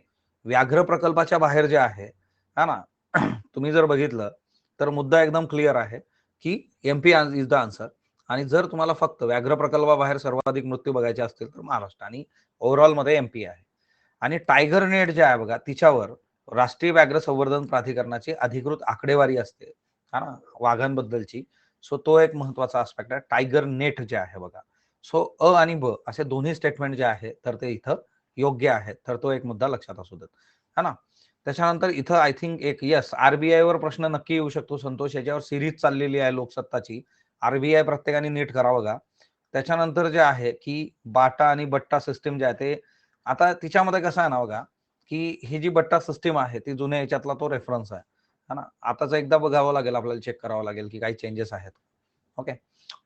व्याघ्र प्रकल्पाच्या बाहेर जे आहे, है ना? तुम्ही जर बघितलं, तर मुद्दा एकदम क्लिअर आहे, की एमपी इज द आन्सर. आणि जर तुम्हाला फक्त व्याघ्र प्रकल्पाबाहेर सर्वाधिक मृत्यू बघायचे असतील, तर महाराष्ट्र आणि ओव्हरऑल मध्ये एमपी आहे. आणि टायगर नेट जे आहे बघा, तिच्यावर राष्ट्रीय व्याघ्र संवर्धन प्राधिकरणाची अधिकृत आकडेवारी असते, हा ना, वाघांबद्दलची. सो तो एक महत्वाचा आस्पेक्ट आहे. टायगर नेट जे आहे बघा. सो अ आणि ब असे दोन्ही स्टेटमेंट जे आहे, तर ते इथं योग्य आहेत. तर तो एक मुद्दा लक्षात असू देत, है ना? त्याच्यानंतर इथं आय थिंक एक येस आरबीआय वर प्रश्न नक्की येऊ शकतो संतोष. याच्यावर सिरीज चाललेली आहे लोकसत्ताची. आरबीआय प्रत्येकाने नीट करावं का. त्याच्यानंतर जे आहे की बाटा आणि बट्टा सिस्टीम जे आहे ते आता तिच्यामध्ये कसं आहे ना बघा, की ही जी बट्टा सिस्टीम आहे ती जुन्या याच्यातला तो रेफरन्स आहे, है ना? आताच एकदा बघावं लागेल, आपल्याला चेक करावं लागेल की काही चेंजेस आहेत. ओके.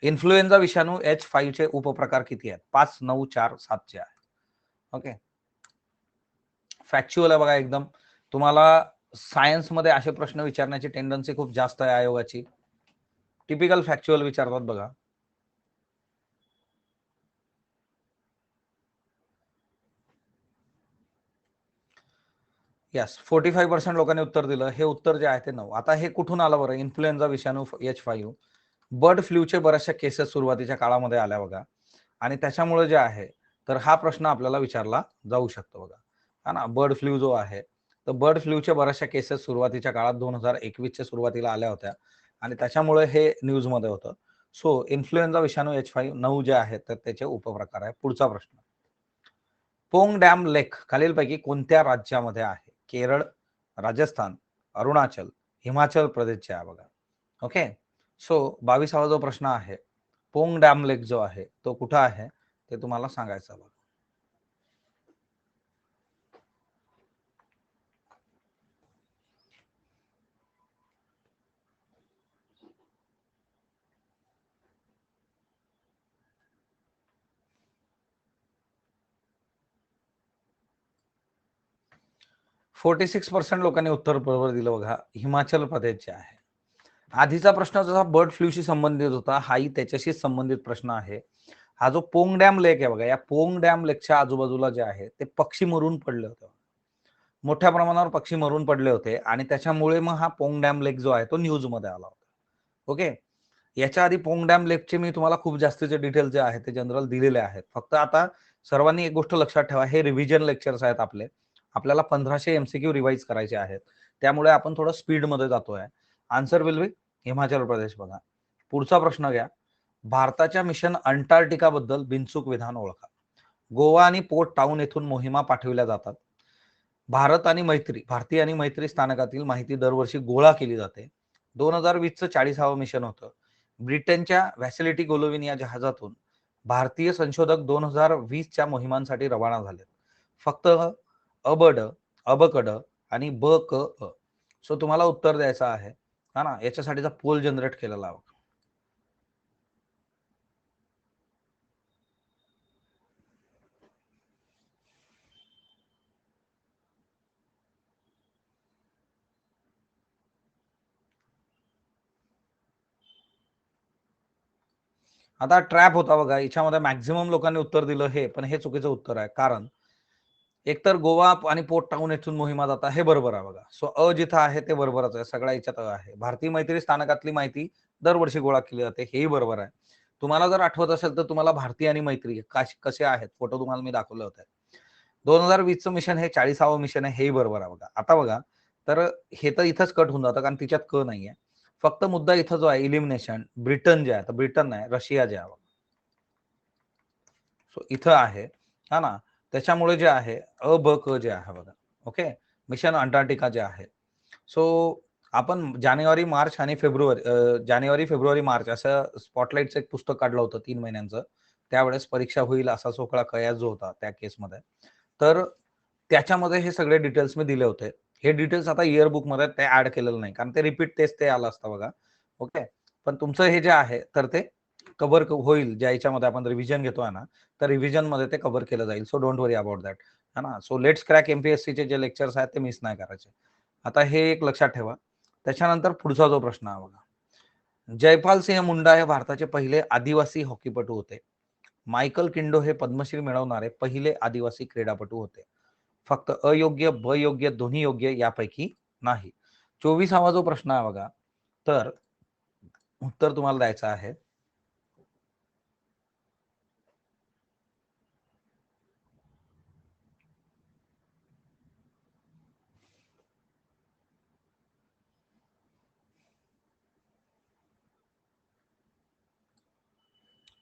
इन्फ्लुएन्झा विषाणू H5 चे उपप्रकार किती आहेत? 5, 9, 4, 7 चे आहे. ओके. फॅक्च्युअल आहे बघा एकदम. तुम्हाला सायन्समध्ये असे प्रश्न विचारण्याची टेंडन्सी खूप जास्त आहे आयोगाची. टिपिकल फॅक्च्युअल विचारतात बघा. येस 45% लोकांनी उत्तर दिलं. हे उत्तर जे आहे ते 9. आता हे कुठून आलं बरं? इन्फ्लुएन्झा विषाणू H5. बर्ड फ्लूचे बऱ्याचशा केसेस सुरुवातीच्या काळामध्ये आल्या बघा. आणि त्याच्यामुळे जे आहे, तर हा प्रश्न आपल्याला विचारला जाऊ शकतो बघा. हा ना, बर्ड फ्लू जो आहे, तर बर्ड फ्लूच्या बऱ्याचशा केसेस सुरुवातीच्या काळात 2021च्या सुरुवातीला आल्या होत्या आणि त्याच्यामुळे हे न्यूजमध्ये होतं. सो इन्फ्लुएन्झा विषाणू H5 9 जे आहेत, तर त्याचे उपप्रकार आहे. पुढचा प्रश्न. पोंग डॅम लेक खालीलपैकी कोणत्या राज्यामध्ये आहे? केरळ, राजस्थान, अरुणाचल, हिमाचल प्रदेशचे आहे बघा. ओके. सो 22वा जो प्रश्न आहे, पोंग डॅम लेक जो आहे तो कुठं आहे ते तुम्हाला सांगायचं बघा. फोर्टी 46% लोकांनी उत्तर बरोबर दिलं बघा. हिमाचल प्रदेश जे आहे. आधीचा प्रश्न जसा बर्ड फ्लूशी संबंधित होता, हाही त्याच्याशी संबंधित प्रश्न आहे. हा जो पोंग डॅम लेक आहे बघा, या पोंग डॅम लेकच्या आजूबाजूला जे आहे ते पक्षी मरून पडले होते. मोठ्या प्रमाणावर पक्षी मरून पडले होते आणि त्याच्यामुळे मग हा पोंग डॅम लेक जो आहे तो न्यूजमध्ये आला होता. ओके. याच्या आधी पोंग डॅम लेकचे मी तुम्हाला खूप जास्तीचे डिटेल्स जे आहेत ते जनरल दिलेले आहेत. फक्त आता सर्वांनी एक गोष्ट लक्षात ठेवा, हे रिव्हिजन लेक्चर्स आहेत आपले. आपल्याला 1500 एमसीक्यू रिवाइज करायचे आहेत. त्यामुळे आपण थोडं स्पीडमध्ये जातोय. Answer will be Himachal Pradesh बघा. पुढचा प्रश्न घ्या. भारताच्या मिशन अंटार्क्टिका बद्दल बिनचूक विधान ओळखा. गोवा आणि पोर्ट टाउन येथून मोहिमा पाठविल्या जातात. भारतीय आणि मैत्री स्थानकातील माहिती दरवर्षी गोळा केली जाते. 2020चं 40वे मिशन होतं. ब्रिटनच्या व्हॅसिलिटी गोलोविन या जहाजातून भारतीय संशोधक 2020च्या मोहिमांसाठी रवाना झाले. फक्त अबड, अबकड आणि बक. सो तुम्हाला उत्तर द्यायचं आहे हा ना. याच्यासाठीचा पोल जनरेट केलेला आहे. आता ट्रॅप होता बघा, याच्यामध्ये मॅक्झिमम लोकांनी उत्तर दिलं हे, पण हे चुकीचं उत्तर आहे. कारण एकतर गोवा आणि पोर्ट टाउन येथून मोहिमा जाता हे बरोबर आहे बघा. सो अ जिथं आहे ते बरोबरच आहे, सगळ्या याच्यात आहे. भारतीय मैत्री स्थानकातली माहिती दरवर्षी गोळा केली जाते, हेही बरोबर आहे. तुम्हाला जर आठवत असेल तर तुम्हाला भारतीय आणि मैत्री कसे आहेत फोटो तुम्हाला मी दाखवले होते. 2020चं मिशन हे 40वे मिशन आहे, हेही बरोबर आहे बघा. आता बघा, तर हे तर इथंच कट होऊन जातं कारण तिच्यात क नाहीये. फक्त मुद्दा इथं जो आहे इलिमिनेशन, ब्रिटन जे आहे, तर ब्रिटन नाही रशिया जे आहे. सो इथं आहे हा ना. त्याच्यामुळे जे आहे अ ब क जे आहे बघा. ओके. मिशन अंटार्क्टिका जे आहे. सो आपण जानेवारी फेब्रुवारी मार्च असं स्पॉटलाइटचं एक पुस्तक काढलं होतं 3 महिन्यांचं. त्यावेळेस परीक्षा होईल असा सोकळा कयास जो होता त्या केसमध्ये. तर त्याच्यामध्ये हे सगळे डिटेल्स मी दिले होते. हे डिटेल्स आता इयर बुक मध्ये ते ऍड केलेलं नाही कारण ते रिपीट तेच ते आलं असतं बघा. ओके. पण तुमचं हे जे आहे तर ते कव्हर होईल ज्या याच्यामध्ये आपण रिव्हिजन घेतोय ना, तर रिव्हिजन मध्ये ते कव्हर केलं जाईल. So don't worry about that. है ना. सो लेट्स क्रॅक एमपीएससीचे जे लेक्चर्स आहेत ते मिस नाही करायचे. आता हे एक लक्षात ठेवा. त्याच्यानंतर पुढचा जो प्रश्न आहे बघा. जयपाल सिंह मुंडा हे भारताचे पहिले आदिवासी हॉकीपटू होते. मायकल किंडो हे पद्मश्री मिळवणारे पहिले आदिवासी क्रीडापटू होते. फक्त अयोग्य, ब योग्य, दोन्ही योग्य यापैकी नाही. 24वा जो प्रश्न आहे बघा, तर उत्तर तुम्हाला द्यायचं आहे.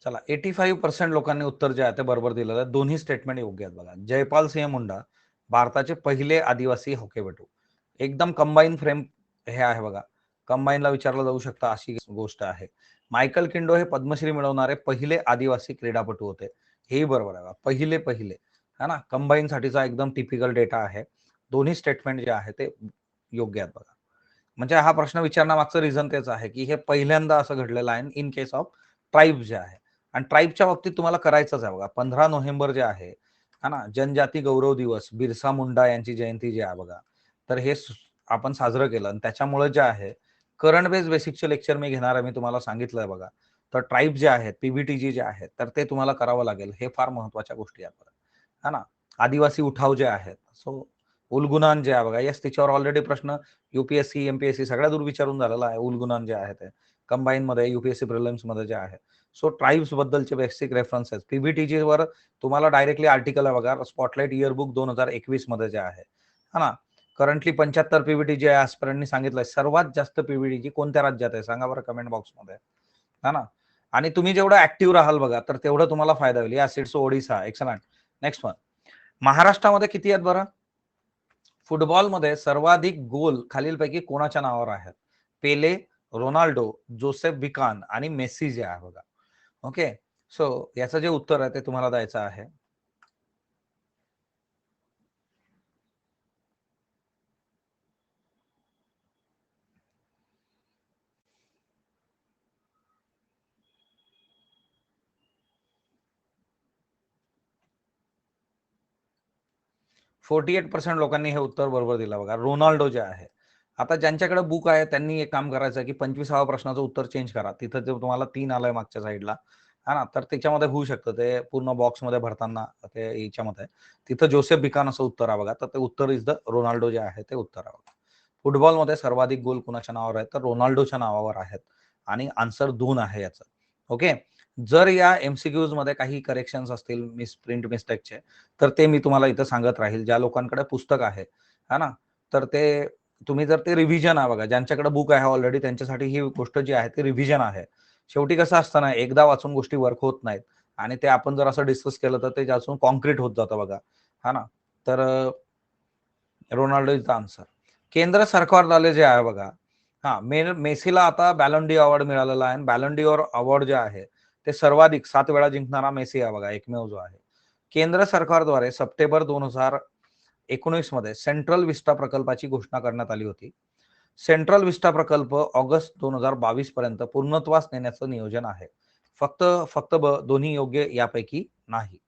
चला 85% लोकांनी उत्तर जे आहे ते बरोबर दिलेलं आहे. दोन्ही स्टेटमेंट योग्य आहेत बघा. जयपाल सिंह मुंडा भारताचे पहिले आदिवासी हॉकीपटू. एकदम कंबाईन फ्रेम हे आहे बघा. कंबाईनला विचारलं जाऊ शकतं अशी गोष्ट आहे. मायकल किंडो हे पद्मश्री मिळवणारे पहिले आदिवासी क्रीडापटू होते. हेही बरोबर आहे. पहिले है ना. कंबाईन साठीचा एकदम टिपिकल डेटा आहे. दोन्ही स्टेटमेंट जे आहे ते योग्य आहेत बघा. म्हणजे हा प्रश्न विचारण्यामागचं रिझन तेच आहे की हे पहिल्यांदा असं घडलेलं आहे इन केस ऑफ ट्राईब जे आहे. आणि ट्राईबच्या बाबतीत तुम्हाला करायचंच आहे बघा. 15 नोव्हेंबर जे आहे हा ना, जनजाती गौरव दिवस, बिरसा मुंडा यांची जयंती जी आहे बघा, तर हे आपण साजरं केलं आणि त्याच्यामुळे जे आहे करंट बेस बेसिकचे लेक्चर मी घेणार आहे. मी तुम्हाला सांगितलंय बघा. तर ट्राईब जे आहेत, पीबीटीजी जे आहेत, तर ते तुम्हाला करावं लागेल. हे फार महत्वाच्या गोष्टी आहेत हा ना. आदिवासी उठाव जे आहेत, सो उलगुनान जे आहे बघा, यस त्याच्यावर ऑलरेडी प्रश्न युपीएससी एमपीएससी सगळ्या दूर विचारून झालेला आहे. उलगुनान जे आहे ते कंबाईन मध्ये युपीएससी प्रिलिम्स मध्ये जे आहे. सो ट्राईब्स बद्दलचे बेसिक रेफरन्सेस पीबीटीजी वर तुम्हाला डायरेक्टली आर्टिकल आहे बघा. स्पॉटलाइट इयरबुक 2021 मध्ये जे आहे हा ना. करंटली 75 पीबीटीजी आहे आजपर्यंत सांगितलंय. सर्वात जास्त पीबीटीजी कोणत्या राज्यात आहे सांगा बरं कमेंट बॉक्समध्ये हा ना. आणि तुम्ही जेवढं ऍक्टिव्ह राहाल बघा तर तेवढं तुम्हाला फायदा होईल. या seats Odisha excellent. Next one. महाराष्ट्रामध्ये किती आहेत बरं? फुटबॉलमध्ये सर्वाधिक गोल खालीलपैकी कोणाच्या नावावर आहेत? पेले, रोनाल्डो, जोसेफ बिकान आणि मेस्सी जे आहे बघा. ओके. सो याचं जे उत्तर आहे ते तुम्हाला द्यायचं आहे. .48% लोकांनी हे उत्तर बरोबर दिलं बघा. रोनाल्डो जे आहे आता ज्यांच्याकडे बुक आहे त्यांनी एक काम करायचं की 25व्या प्रश्नाचं उत्तर चेंज करा. तिथं जे तुम्हाला 3 आलंय मागच्या साईडला, है ना? तर त्याच्यामध्ये होऊ शकतं ते पूर्ण बॉक्समध्ये भरताना ते याच्यामध्ये तिथं जोसेफ बिकान असं उत्तर आहे बघा. तर ते उत्तर इज द रोनाल्डो जे आहे ते उत्तर आहे. फुटबॉलमध्ये सर्वाधिक गोल कुणाच्या नावावर आहेत? तर रोनाल्डोच्या नावावर आहेत आणि आन्सर 2 आहे याचं. ओके. जर या एम-सी-क्यूजमध्ये काही करेक्शन्स असतील प्रिंट मिस्टेकचे, तर ते मी तुम्हाला इथं सांगत राहील. ज्या लोकांकडे पुस्तक आहे, है ना? तर ते तुम्ही जर ते रिव्हिजन आहे बघा, ज्यांच्याकडे बुक आहे ऑलरेडी त्यांच्यासाठी ही गोष्ट जी आहे ती रिव्हिजन आहे. शेवटी कसं असतं ना, एकदा वाचून गोष्टी वर्क होत नाहीत आणि ते आपण जर असं डिस्कस केलं तर ते जास्त कॉन्क्रीट होत जातं बघा, है ना? तर रोनाल्डो इज द आन्सर. केंद्र सरकारद्वारे जे आहे बघा, मेसीला आता बॅलन डी अवॉर्ड मिळालेला आहे आणि बॅलन डी अवॉर्ड जे आहे ते सर्वाधिक 7 वेळा जिंकणारा मेसी आहे बघा, एकमेव जो आहे. केंद्र सरकारद्वारे सप्टेंबर 2019 मध्ये सेंट्रल विस्टा प्रकल्पाची घोषणा करण्यात आली होती. सेंट्रल विस्टा प्रकल्प ऑगस्ट 2022 पर्यंत पूर्णत्वास नेण्याचं नियोजन आहे. फक्त फक्त दोन्ही योग्य यापैकी नाही.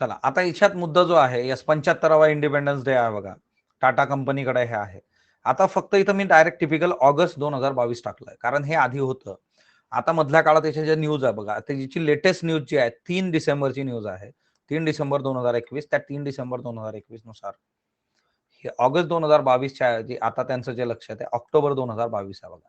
चला आता याच्यात मुद्दा जो आहे, यस 75वा इंडिपेंडन्स डे आहे बघा. टाटा कंपनीकडे हे आहे. आता फक्त इथं मी डायरेक्ट टिपिकल ऑगस्ट 2022 टाकलंय. कारण हे आधी होतं. आता मधल्या काळात याच्या ज्या न्यूज आहे बघा, त्याची लेटेस्ट न्यूज जी आहे 3 डिसेंबरची न्यूज आहे. 3 डिसेंबर 2021. त्या 3 डिसेंबर 2021 नुसार हे ऑगस्ट 2022च्या ऐवजी आता त्यांचं जे लक्षात आहे ऑक्टोबर 2022 आहे बघा.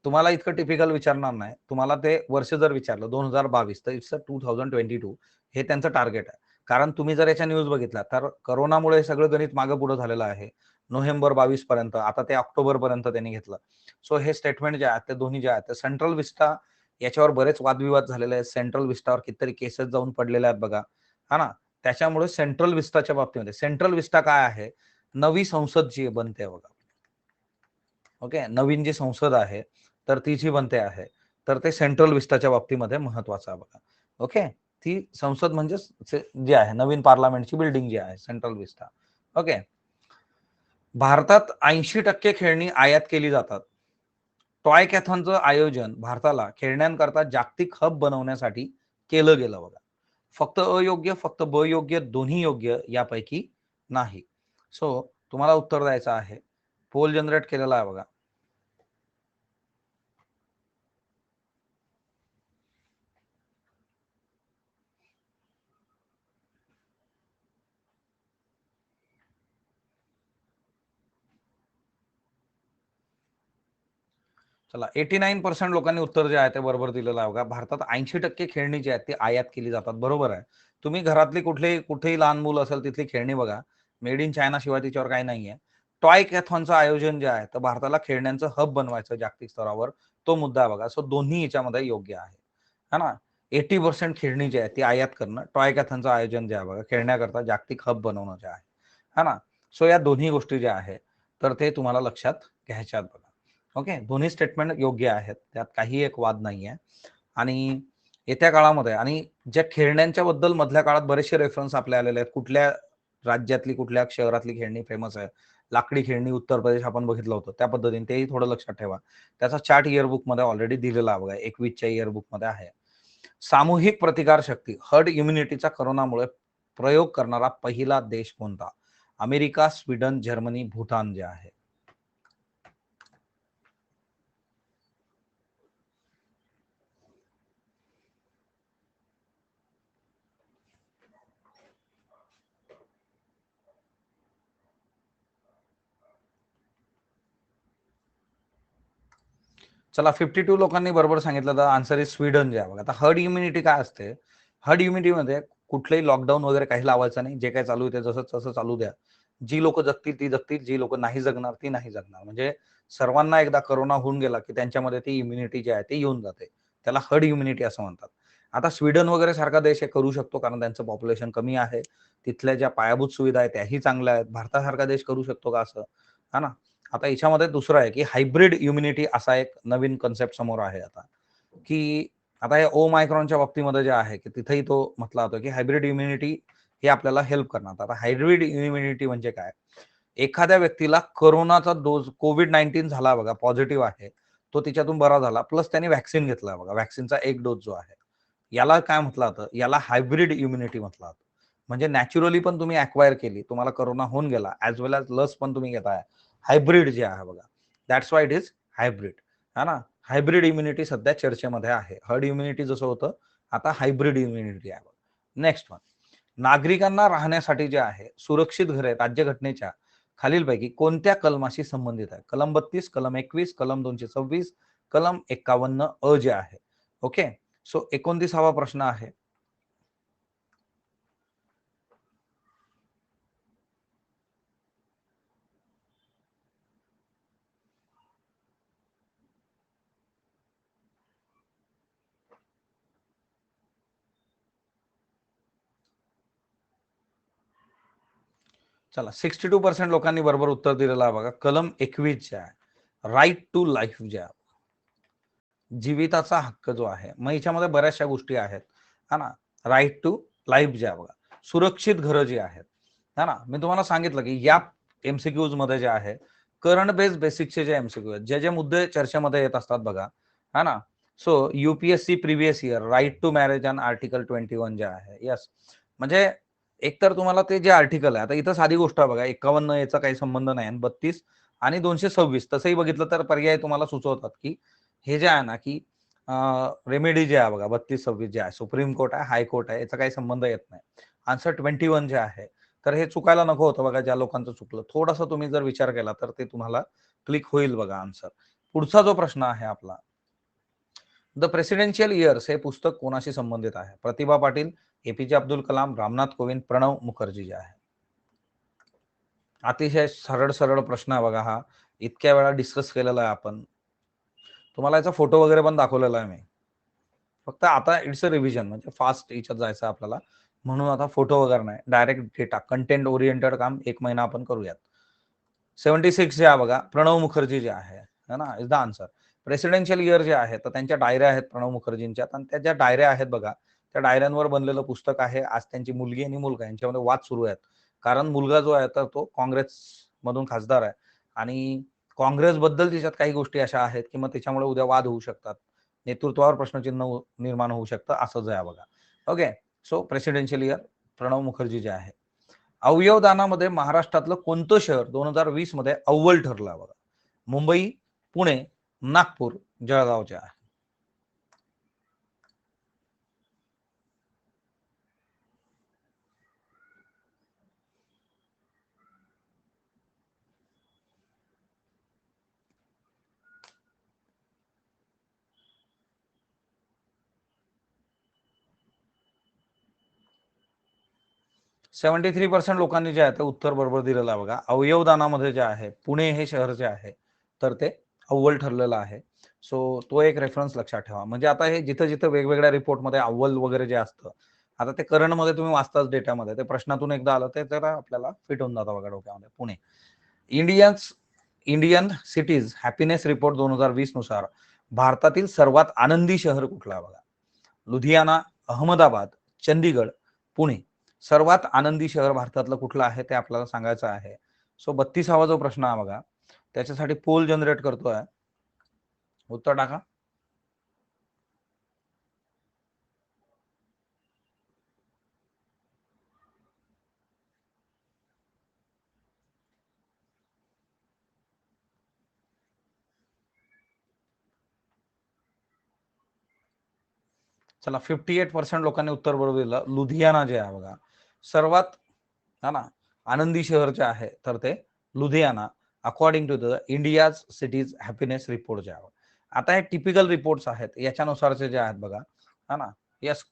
तुम्हाला इतकं टिपिकल विचारणार नाही. तुम्हाला ते वर्ष जर विचारलं 2022 तर इट्स 2022 हे त्यांचं टार्गेट आहे. कारण तुम्ही जर याच्या न्यूज बघितला तर कोरोनामुळे सगळं गणित मागे पुढे झालेलं आहे. नोव्हेंबर 22 पर्यंत आता ते ऑक्टोबर पर्यंत त्यांनी घेतलं. सो हे स्टेटमेंट जे आहेत ते दोन्ही जे आहेत ते सेंट्रल विस्टा याच्यावर बरेच वादविवाद झालेले आहेत. सेंट्रल विस्टावर कितीतरी केसेस जाऊन पडलेल्या आहेत बघा. हा ना. त्याच्यामुळे सेंट्रल विस्टाच्या बाबतीमध्ये सेंट्रल विस्टा काय आहे? नवी संसद जी बनते बघा. ओके. नवीन जी संसद आहे तर ती जी बनते आहे तर ते सेंट्रल विस्टाच्या बाबतीमध्ये महत्वाचं आहे बघा. ओके. ती संसद म्हणजे जी आहे नवीन पार्लमेंटची बिल्डिंग जी आहे सेंट्रल विस्टा. ओके. भारतात 80% खेळणी आयात केली जातात. टॉय कॅथॉनचं आयोजन भारताला खेळण्यांकरता जागतिक हब बनवण्यासाठी केलं गेलं बघा. फक्त अयोग्य, फक्त ब योग्य, दोन्ही योग्य यापैकी नाही. सो तुम्हाला उत्तर द्यायचं आहे. पोल जनरेट केलेला आहे बघा. चला 89% लोकांनी उत्तर जे आहे ते बरोबर दिलेलं आहे बघा. भारतात 80% खेळणी जी आहेत ती आयात केली जातात. बरोबर आहे. तुम्ही घरातली कुठेही लहान मुलं असेल तिथली खेळणी बघा. मेड इन चायना शिवाय तिच्यावर काही नाहीये. टॉय कॅथॉनचं आयोजन जे आहे तर भारताला खेळण्यांचं हब बनवायचं जागतिक स्तरावर तो मुद्दा आहे बघा. सो दोन्ही याच्यामध्ये योग्य आहे. है ना? 80% खेळणी जी आहे ती आयात करणं, टॉय कॅथॉनचं आयोजन जे आहे बघा खेळण्याकरता जागतिक हब बनवणं जे आहे. है ना? सो या दोन्ही गोष्टी ज्या आहेत तर ते तुम्हाला लक्षात घ्यायच्यात बघा. ओके. दोन्ही स्टेटमेंट योग्य आहेत. त्यात काही एक वाद नाहीये. आणि येत्या काळामध्ये आणि ज्या खेळण्यांच्या बद्दल मधल्या काळात बरेचसे रेफरन्स आपल्या आलेले आहेत. कुठल्या राज्यातली, कुठल्या शहरातली खेळणी फेमस आहे. लाकडी खेळणी उत्तर प्रदेश आपण बघितलं होतं. त्या पद्धतीने तेही थोडं लक्षात ठेवा. त्याचा चार्ट इयरबुकमध्ये ऑलरेडी दिलेला आहे बघा. 21च्या इयरबुकमध्ये आहे. सामूहिक प्रतिकार शक्ती, हर्ड इम्युनिटीचा कोरोनामुळे प्रयोग करणारा पहिला देश कोणता? अमेरिका, स्वीडन, जर्मनी, भूतान जे आहे. चला 52 लोकांनी बरोबर सांगितलं तर आन्सर इज स्वीडन जे आहे बघा. आता हर्ड इम्युनिटी काय असते? हर्ड इम्युनिटीमध्ये कुठलंही लॉकडाऊन वगैरे काही लावायचं नाही. जे काही चालू आहे ते जसं तसं चालू द्या. जी लोक जगतील ती जगतील, जी लोक नाही जगणार ती नाही जगणार. म्हणजे सर्वांना एकदा कोरोना होऊन गेला की त्यांच्यामध्ये ती इम्युनिटी जी आहे ती येऊन जाते. त्याला हर्ड इम्युनिटी असं म्हणतात. आता स्वीडन वगैरे सारखा देश हे करू शकतो कारण त्यांचं पॉप्युलेशन कमी आहे. तिथल्या ज्या पायाभूत सुविधा आहेत त्याही चांगल्या आहेत. भारतासारखा देश करू शकतो का असं? हा ना. आता याच्यामध्ये दुसरं आहे की हायब्रिड इम्युनिटी असा एक नवीन कन्सेप्ट समोर आहे आता, की आता या ओमायक्रॉनच्या बाबतीमध्ये जे आहे की तिथेही तो म्हटला होता की हायब्रिड इम्युनिटी हे आपल्याला हेल्प करणार. आता हायब्रिड इम्युनिटी म्हणजे काय? एखाद्या व्यक्तीला कोरोनाचा डोस कोविड-19 झाला बघा, पॉझिटिव्ह आहे. तो तिच्यातून बरा झाला, प्लस त्याने व्हॅक्सिन घेतला बघा. व्हॅक्सिनचा एक डोस जो आहे. याला काय म्हटलं जातं? याला हायब्रिड इम्युनिटी म्हटलं जातं. म्हणजे नॅचरली पण तुम्ही अॅक्वायर केली, तुम्हाला कोरोना होऊन गेला, ॲज वेल ॲज लस पण तुम्ही घेताय. हायब्रिड जे आहे बघा, that's why it is hybrid. है ना? हायब्रिड इम्युनिटी सध्या चर्चेमध्ये आहे. हर्ड इम्युनिटी जसं होतं, आता हायब्रिड इम्युनिटी आहे. नेक्स्ट वन, नागरिकांना राहण्यासाठी जे आहे सुरक्षित घरे राज्यघटनेच्या खालीलपैकी कोणत्या कलमाशी संबंधित आहे? कलम 32, कलम 21, कलम 226, कलम 51 अ जे आहे. ओके, सो 29वा प्रश्न आहे. चला, 62% लोकांनी बरोबर उत्तर दिलेलं आहे बघा. कलम 21 जे आहे, राईट टू लाईफ जे आहे, जीविताचा हक्क जो आहे. मग याच्यामध्ये बऱ्याचशा गोष्टी आहेत, है ना? राईट टू लाईफ जे आहे बघा, सुरक्षित घरं जी आहेत, है ना? मी तुम्हाला सांगितलं की या एमसीक्यूज मध्ये जे आहे करंट बेसिकचे जे एमसीक्यू आहेत, जे मुद्दे चर्चेमध्ये येत असतात बघा, है ना? So UPSC previous year, right to marriage and article 21 जे आहे, यस. म्हणजे एकतर तुम्हाला ते जे आर्टिकल आहे, आता इथं साधी गोष्ट आहे बघा, 51 याचा काही संबंध नाही, आणि 32 आणि 226 तसंही बघितलं तर पर्याय तुम्हाला सुचवतात की हे जे आहे ना की रेमेडी जे आहे बघा, 32-26 जे आहे, सुप्रीम कोर्ट आहे, हायकोर्ट आहे, याचा काही संबंध येत नाही. आन्सर 21 जे आहे, तर हे चुकायला नको होतं बघा, ज्या लोकांचं चुकलं. थोडासा तुम्ही जर विचार केला तर ते तुम्हाला क्लिक होईल बघा आन्सर. पुढचा जो प्रश्न आहे आपला, द प्रेसिडेन्शियल इयर्स हे पुस्तक कोणाशी संबंधित आहे? प्रतिभा पाटील, एपीजे अब्दुल कलाम, रामनाथ कोविंद, प्रणव मुखर्जी जे आहे. अतिशय सरळ सरळ प्रश्न आहे बघा हा. इतक्या वेळा डिस्कस केलेला आहे आपण. तुम्हाला याचा फोटो वगैरे पण दाखवलेला आहे मी. फक्त आता इट्स अ रिव्हिजन, म्हणजे फास्ट याच्यात जायचं आपल्याला, म्हणून आता फोटो वगैरे नाही, डायरेक्ट डेटा कंटेंट ओरिएंटेड काम 1 महिना आपण करूयात. 76 जे आहे बघा, प्रणव मुखर्जी जे आहे, है ना, is the answer. Presidential year जे आहे, तर त्यांच्या डायऱ्या आहेत प्रणव मुखर्जींच्या, आणि त्या ज्या डायऱ्या आहेत बघा, त्या डायऱ्यांवर बनलेलं पुस्तक आहे. आज त्यांची मुलगी आणि मुलगा यांच्यामध्ये वाद सुरू आहेत. कारण मुलगा जो आहे तर तो काँग्रेस मधून खासदार आहे, आणि काँग्रेसबद्दल तिच्यात काही गोष्टी अशा आहेत की मग त्याच्यामुळे उद्या वाद होऊ शकतात, नेतृत्वावर प्रश्नचिन्ह निर्माण होऊ शकतं, असं जे आहे बघा. Okay, so presidential year Pranab Mukherjee जे आहे. अवयवदानामध्ये महाराष्ट्रातलं कोणतं शहर 2020 मध्ये अव्वल ठरलं बघा? मुंबई, पुणे, नागपूर, जळगाव जे आहे. 73% लोकांनी जे आहे ते उत्तर बरोबर दिलेलं आहे बघा. अवयवदानामध्ये जे आहे पुणे हे शहर जे आहे तर ते अव्वल ठरलेलं आहे. सो तो एक रेफरन्स लक्षात ठेवा. म्हणजे आता हे जिथं जिथं वेगवेगळ्या रिपोर्टमध्ये अव्वल वगैरे जे असतं, आता ते करंटमध्ये तुम्ही वाचताच डेटामध्ये, ते प्रश्नातून एकदा आलं ते जरा आपल्याला फिट होऊन जातं बघा डोक्यामध्ये. Pune. Indian cities happiness report 2020 नुसार भारतातील सर्वात आनंदी शहर कुठलं आहे बघा? लुधियाना, अहमदाबाद, चंदीगड, पुणे. सर्वात आनंदी शहर भारतातलं कुठलं आहे ते आपल्याला सांगायचं आहे. सो 32वा जो प्रश्न आहे बघा, त्याच्यासाठी पोल जनरेट करतोय. उत्तर टाका. चला, 58% लोकांनी उत्तर बरोबर दिलं. लुधियाना जे आहे बघा, सर्वात है ना आनंदी शहर जे आहे तर ते Ludhiana, according to the India's cities happiness report जे आहे. आता हे टिपिकल रिपोर्ट्स आहेत, याच्यानुसारचे जे आहेत बघा, है ना. यस,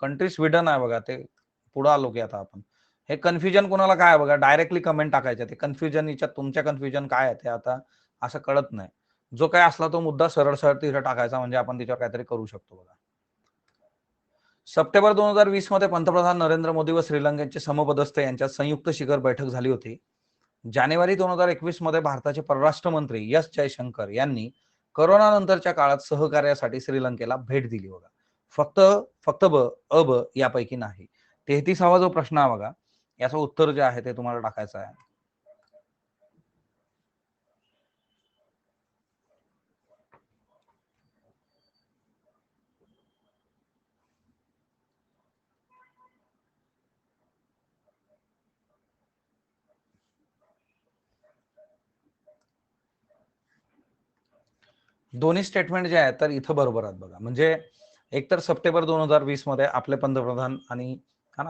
कंट्री स्वीडन आहे बघा, ते पुढे आलो की आता आपण. हे कन्फ्युजन कोणाला काय आहे बघा, डायरेक्टली कमेंट टाकायचे. ते कन्फ्युजन याच्यात तुमच्या कन्फ्युजन काय आहे ते आता असं कळत नाही. जो काय असला तो मुद्दा सरळ सरळ तिथे टाकायचा, म्हणजे आपण त्याच्यावर काहीतरी करू शकतो बघा. सप्टेंबर 2020 मध्ये पंतप्रधान नरेंद्र मोदी व श्रीलंकेचे समपदस्थ यांच्यात संयुक्त शिखर बैठक झाली होती. जानेवारी 2021 मध्ये भारताचे परराष्ट्र मंत्री एस जयशंकर यांनी कोरोना नंतरच्या काळात सहकार्यासाठी श्रीलंकेला भेट दिली बघा. फक्त फक्त ब अ ब यापैकी नाही. 33वा जो प्रश्न आहे बघा, याचं उत्तर जे आहे ते तुम्हाला टाकायचं आहे. दोन्ही स्टेटमेंट जे आहेत तर इथं बरोबर आहेत बघा. म्हणजे एकतर सप्टेंबर 2020 मध्ये आपले पंतप्रधान आणि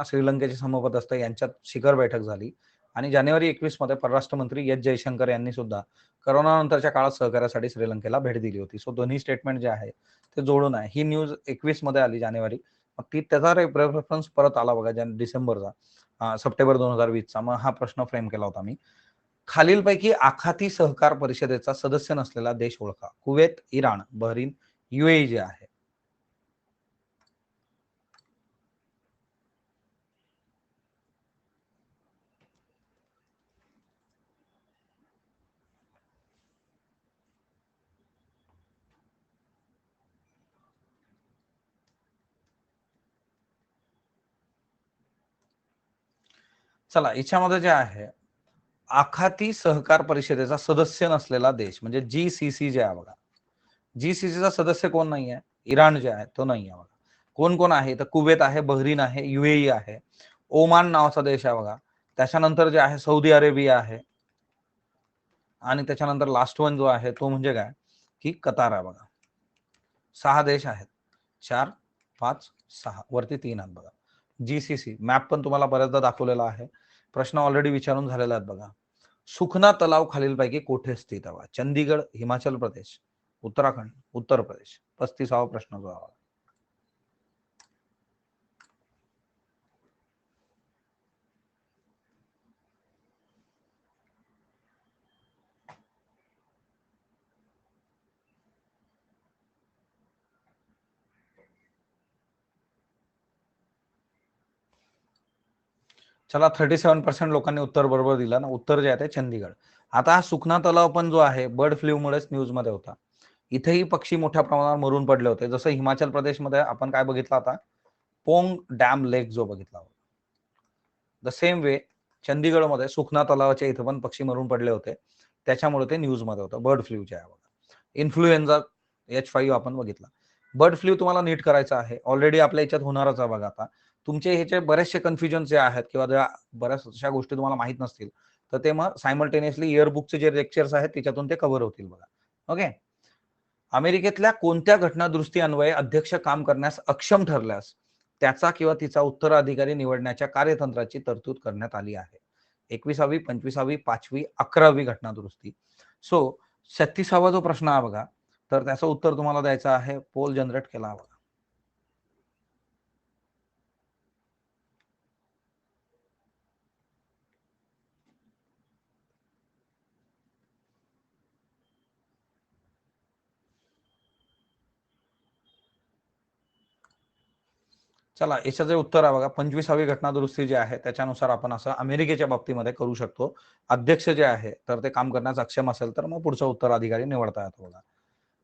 श्रीलंकेचे समपदस्थ यांच्यात शिखर बैठक झाली आणि जानेवारी 21 मध्ये परराष्ट्र मंत्री एस जयशंकर यांनी सुद्धा करोनानंतरच्या काळात सहकार्यासाठी श्रीलंकेला भेट दिली होती. सो दोन्ही स्टेटमेंट जे आहे ते जोडून आहे. ही न्यूज 21 मध्ये आली जानेवारी, मग ती त्याचा रेफरन्स परत आला बघा डिसेंबरचा, सप्टेंबर 2020चा. मग हा प्रश्न फ्रेम केला होता मी. खालीलपैकी आखाती सहकार परिषदेचा सदस्य नसलेला देश ओळखा. कुवेत, इराण, बहरीन, युएई जे आहे. चला, याच्यामध्ये जे आहे आखाती सहकार परिषदेचा सदस्य नसलेला देश म्हणजे जीसीसी जे आहे बघा. जीसीसीचा सदस्य कोण नाही आहे? इराण जे आहे तो नाही आहे बघा. कोण कोण आहे? तर कुवेत आहे, बहरीन आहे, युएई आहे, ओमान नावाचा देश आहे बघा. त्याच्यानंतर जे आहे सौदी अरेबिया आहे आणि त्याच्यानंतर लास्ट वन जो आहे तो म्हणजे काय की कतार आहे बघा. 6 देश आहेत. 4, 5, 6 वरती 3 आहेत बघा. जीसीसी मॅप पण तुम्हाला बऱ्याचदा दाखवलेला आहे. प्रश्न ऑलरेडी विचारून झालेला आहे बघा. सुखना तलाव खालीलपैकी कोठे स्थित आहे? चंदीगड, हिमाचल प्रदेश, उत्तराखंड, उत्तर प्रदेश. 35वा प्रश्न जो आहे. चला, 37% लोकांनी उत्तर बरोबर दिलं ना. उत्तर जे आहे ते चंदीगड. आता हा सुखना तलाव पण जो आहे बर्ड फ्लू मुळेच न्यूज मध्ये होता. इथेही पक्षी मोठ्या प्रमाणावर मरून पडले होते. जसं हिमाचल प्रदेशमध्ये आपण काय बघितलं आता, पोंग डॅम लेक जो बघितला होता. द सेम वे चंदीगडमध्ये सुखना तलावाच्या इथं पण पक्षी मरून पडले होते. त्याच्यामुळे ते न्यूज मध्ये होतं. बर्ड फ्लू जे आहे बघा. इन्फ्लुएन्झा H5 आपण बघितला. बर्ड फ्लू तुम्हाला नीट करायचा आहे. ऑलरेडी आपल्या याच्यात होणारच आहे बघा. आता तुमचे ह्याचे बरेचसे कन्फ्युजन जे आहेत किंवा ज्या बऱ्याचशा गोष्टी तुम्हाला माहित नसतील तर ते मग सायमल्टेनियसली इयरबुकचे जे लेक्चर्स आहेत त्याच्यातून ते कव्हर होतील बघा. ओके. अमेरिकेतल्या कोणत्या घटनादुरुस्ती अन्वये अध्यक्ष काम करण्यास अक्षम ठरल्यास त्याचा किंवा तिचा उत्तराधिकारी निवडण्याच्या कार्यतंत्राची तरतूद करण्यात आली आहे? 21वी, 25वी, 5वी, 11वी घटनादुरुस्ती. सो 36वा जो प्रश्न आहे बघा, तर त्याचं उत्तर तुम्हाला द्यायचं आहे. पोल जनरेट केला हवा. चला, याचं जे उत्तर आहे बघा 25वी घटनादुरुस्ती जी आहे त्याच्यानुसार आपण असं अमेरिकेच्या बाबतीमध्ये करू शकतो. अध्यक्ष जे आहे तर ते काम करण्यास अक्षम असेल तर मग पुढचा उत्तराधिकारी निवडता येतो बघा.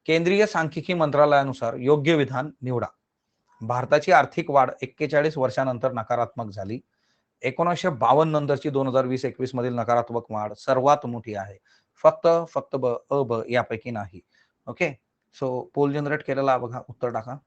केंद्रीय सांख्यिकी मंत्रालयानुसार योग्य विधान निवडा. भारताची आर्थिक वाढ 41 वर्षानंतर नकारात्मक झाली. 1952 नंतरची 2020-21 मधील नकारात्मक वाढ सर्वात मोठी आहे. फक्त अ ब यापैकी नाही. ओके. सो पोल जनरेट केलेला बघा, उत्तर टाका.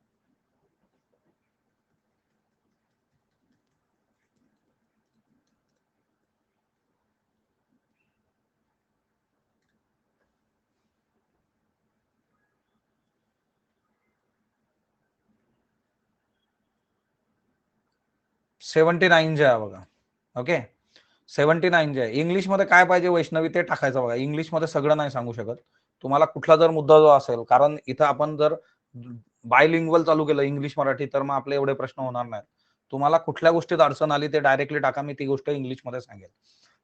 सेव्हन्टी नाईन जे आहे बघा. ओके. 79 जे आहे इंग्लिशमध्ये काय पाहिजे वैष्णवी ते टाकायचं बघा. इंग्लिशमध्ये सगळं नाही सांगू शकत. तुम्हाला कुठला जर मुद्दा जो असेल, कारण इथं आपण जर बायलिंग्वल चालू केलं इंग्लिश मराठी तर मग आपले एवढे प्रश्न होणार नाहीत. तुम्हाला कुठल्या गोष्टीत अडचण आली ते डायरेक्टली टाका, मी ती गोष्ट इंग्लिशमध्ये सांगेल.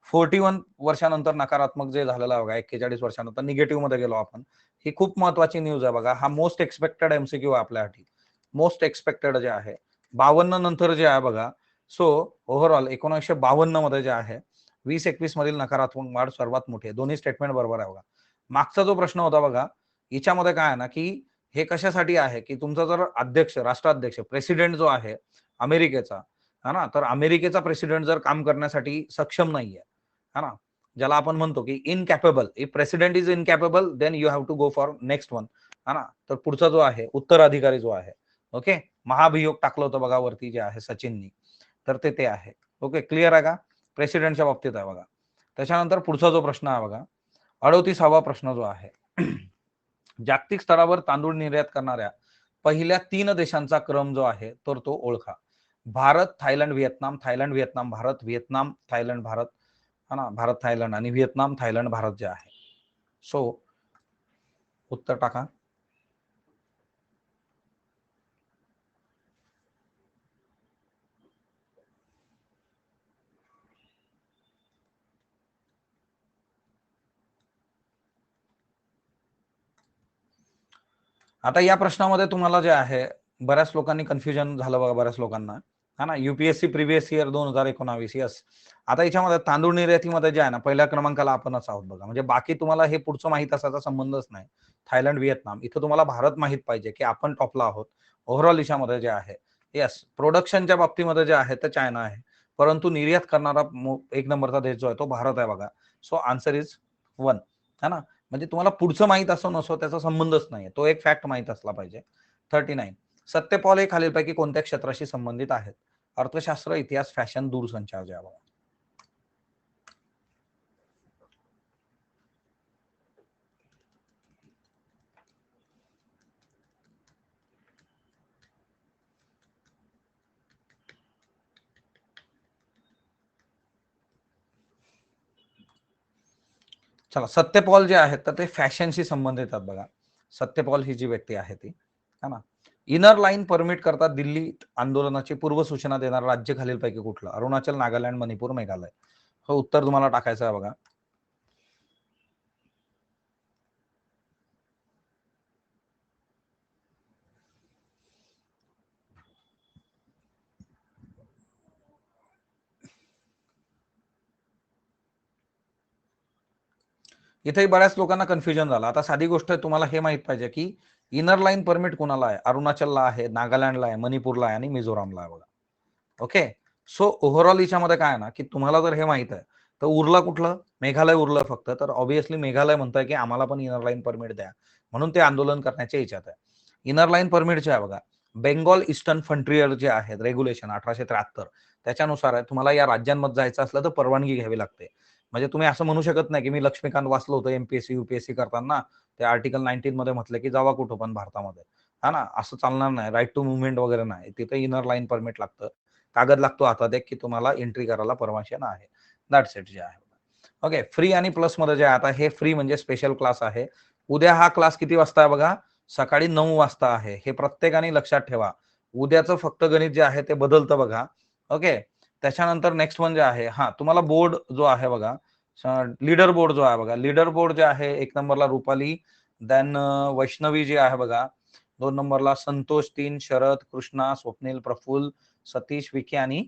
41 वर्षानंतर नकारात्मक जे झालेलं आहे बघा, 41 वर्षानंतर निगेटिव्ह मध्ये गेलो आपण. ही खूप महत्वाची न्यूज आहे बघा. हा मोस्ट एक्सपेक्टेड एमसीक्यू आहे आपल्यासाठी. मोस्ट एक्सपेक्टेड जे आहे 52 नंतर जे आहे बघा. सो ओव्हरऑल 1952 मध्ये जे आहे 20-21 मधील नकारात्मक वाढ सर्वात मोठी आहे. दोन्ही स्टेटमेंट बरोबर आहे बघा. मागचा जो प्रश्न होता बघा, याच्यामध्ये काय आहे ना की हे कशासाठी आहे की तुमचा जर अध्यक्ष, राष्ट्राध्यक्ष, प्रेसिडेंट जो आहे अमेरिकेचा हा ना, तर अमेरिकेचा प्रेसिडेंट जर काम करण्यासाठी सक्षम नाहीये, हा ना, ज्याला आपण म्हणतो की incapable, if president is incapable then you have to go for next one, हा ना. तर पुढचा जो आहे उत्तराधिकारी जो आहे, ओके, महाभियोग टाकलं होतं बघा वरती जे आहे सचिननी, तर ते आहे. ओके, क्लिअर आहे का? प्रेसिडेंटच्या बाबतीत आहे बघा. त्याच्यानंतर पुढचा जो प्रश्न आहे बघा, 38वा प्रश्न जो आहे, जागतिक स्तरावर तांदूळ निर्यात करणाऱ्या पहिल्या 3 देशांचा क्रम जो आहे तर तो ओळखा. Bharat, Thailand, Vietnam, Thailand, Vietnam, Bharat, Vietnam, Thailand, Bharat, है ना, भारत, थायलंड आणि व्हिएतनाम, थायलंड, भारत जे आहे. सो उत्तर टाका. आता या प्रश्नामध्ये तुम्हाला जे आहे बऱ्याच लोकांनी कन्फ्युजन झालं बघा, बऱ्याच लोकांना, हा ना. UPSC previous year 2019, yes. आता याच्यामध्ये तांदूळ निर्यातीमध्ये जे आहे ना, पहिल्या क्रमांकाला आपणच आहोत बघा. म्हणजे बाकी तुम्हाला हे पुढचं माहित असायचा संबंधच नाही. थायलंड, व्हिएतनाम, इथं तुम्हाला भारत माहित पाहिजे की आपण टॉपला आहोत ओव्हरऑल याच्यामध्ये जे आहे. येस, प्रोडक्शनच्या बाबतीमध्ये जे आहे तर चायना आहे, परंतु निर्यात करणारा एक नंबरचा देश जो आहे तो भारत आहे बघा. सो आन्सर इज 1, है ना. म्हणजे तुम्हाला पुढचं माहित असो नसो त्याचा संबंधच नाहीये, तो एक फॅक्ट माहित असला पाहिजे. 39, सत्यपॉल हे खालीलपैकी कोणत्या क्षेत्राशी संबंधित आहेत? अर्थशास्त्र, इतिहास, फॅशन, दूरसंचार जे आहे. चला, सत्यपॉल जे आहेत तर ते फॅशनशी संबंधित आहेत बघा. सत्यपॉल ही जी व्यक्ती आहे ती, है ना. इनर लाईन परमिट करता दिल्लीत आंदोलनाची पूर्वसूचना देणारं राज्य खालीलपैकी कुठलं? अरुणाचल, नागालँड, मणिपूर, मेघालय. हो, उत्तर तुम्हाला टाकायचं आहे बघा. इथेही बऱ्याच लोकांना कन्फ्युजन झालं. आता साधी गोष्ट आहे, तुम्हाला हे माहित पाहिजे की इनर लाईन परमिट कोणाला आहे? अरुणाचलला आहे, नागालँडला आहे, मणिपूरला आहे आणि मिझोरामला आहे बघा. ओके, सो ओव्हरऑल याच्यामध्ये काय आहे ना, की तुम्हाला जर हे माहित आहे तर उरला कुठलं? मेघालय उरलं फक्त. तर ऑब्व्हियसली मेघालय म्हणतंय की आम्हाला पण इनर लाईन परमिट द्या, म्हणून ते आंदोलन करण्याच्या इच्छात आहे. इनर लाईन परमिट जे आहे बघा, बेंगॉल ईस्टर्न फ्रंटियर जे आहेत रेग्युलेशन 1873, त्याच्यानुसार आहे. तुम्हाला या राज्यांमध्ये जायचं असलं तर परवानगी घ्यावी लागते. म्हणजे तुम्ही असं म्हणू शकत नाही की मी लक्ष्मीकांत वाचलं होतं एमपीएससी युपीएससी करताना, ते आर्टिकल 19 मध्ये म्हटलं की जावा कुठं पण भारतामध्ये, हा ना, असं चालणार नाही. राईट टू मुवमेंट वगैरे नाही, तिथे इनर लाईन परमिट लागतं. कागद लागतो हातात एक की तुम्हाला एंट्री करायला परमिशन आहे. दॅट्स इट जे आहे. ओके, फ्री आणि प्लस मध्ये जे आहे, आता हे फ्री म्हणजे स्पेशल क्लास आहे. उद्या हा क्लास किती वाजता आहे बघा? सकाळी 9 वाजता आहे. हे प्रत्येकाने लक्षात ठेवा. उद्याचं फक्त गणित जे आहे ते बदलतं बघा. ओके, त्याच्यानंतर नेक्स्ट वन जे आहे, हा, तुम्हाला बोर्ड जो आहे बघा, लीडर बोर्ड जो आहे बघा, लीडर बोर्ड जे आहे, 1 नंबरला रुपाली, देन वैष्णवी जी आहे बघा, 2 नंबरला संतोष, 3 शरद, कृष्णा, स्वप्नील, प्रफुल्ल, सतीश, विखे आणि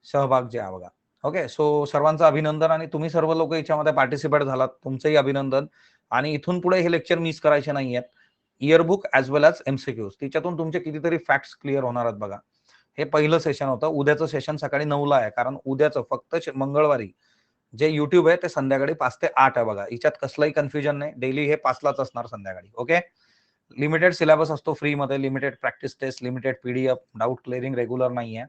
सहभाग जे आहे बघा. ओके, सो सर्वांचं अभिनंदन आणि तुम्ही सर्व लोक याच्यामध्ये पार्टिसिपेट झालात, तुमचंही अभिनंदन. आणि इथून पुढे हे लेक्चर मिस करायचे नाहीयेत. इयरबुक ॲज वेल ॲज एमसीक्यूज, तिच्यातून तुमचे कितीतरी फॅक्ट्स क्लिअर होणार आहेत बघा. हे पहिलं सेशन होतं. उद्याचं सेशन सकाळी 9ला आहे, कारण उद्याचं फक्त मंगळवारी जे युट्यूब आहे ते संध्याकाळी 5 ते 8 आहे बघा. याच्यात कसलंही कन्फ्युजन नाही. डेली हे 5लाच असणार संध्याकाळी. ओके, लिमिटेड सिलेबस असतो फ्रीमध्ये, limited practice test, limited PDF, doubt clearing regular नाहीये.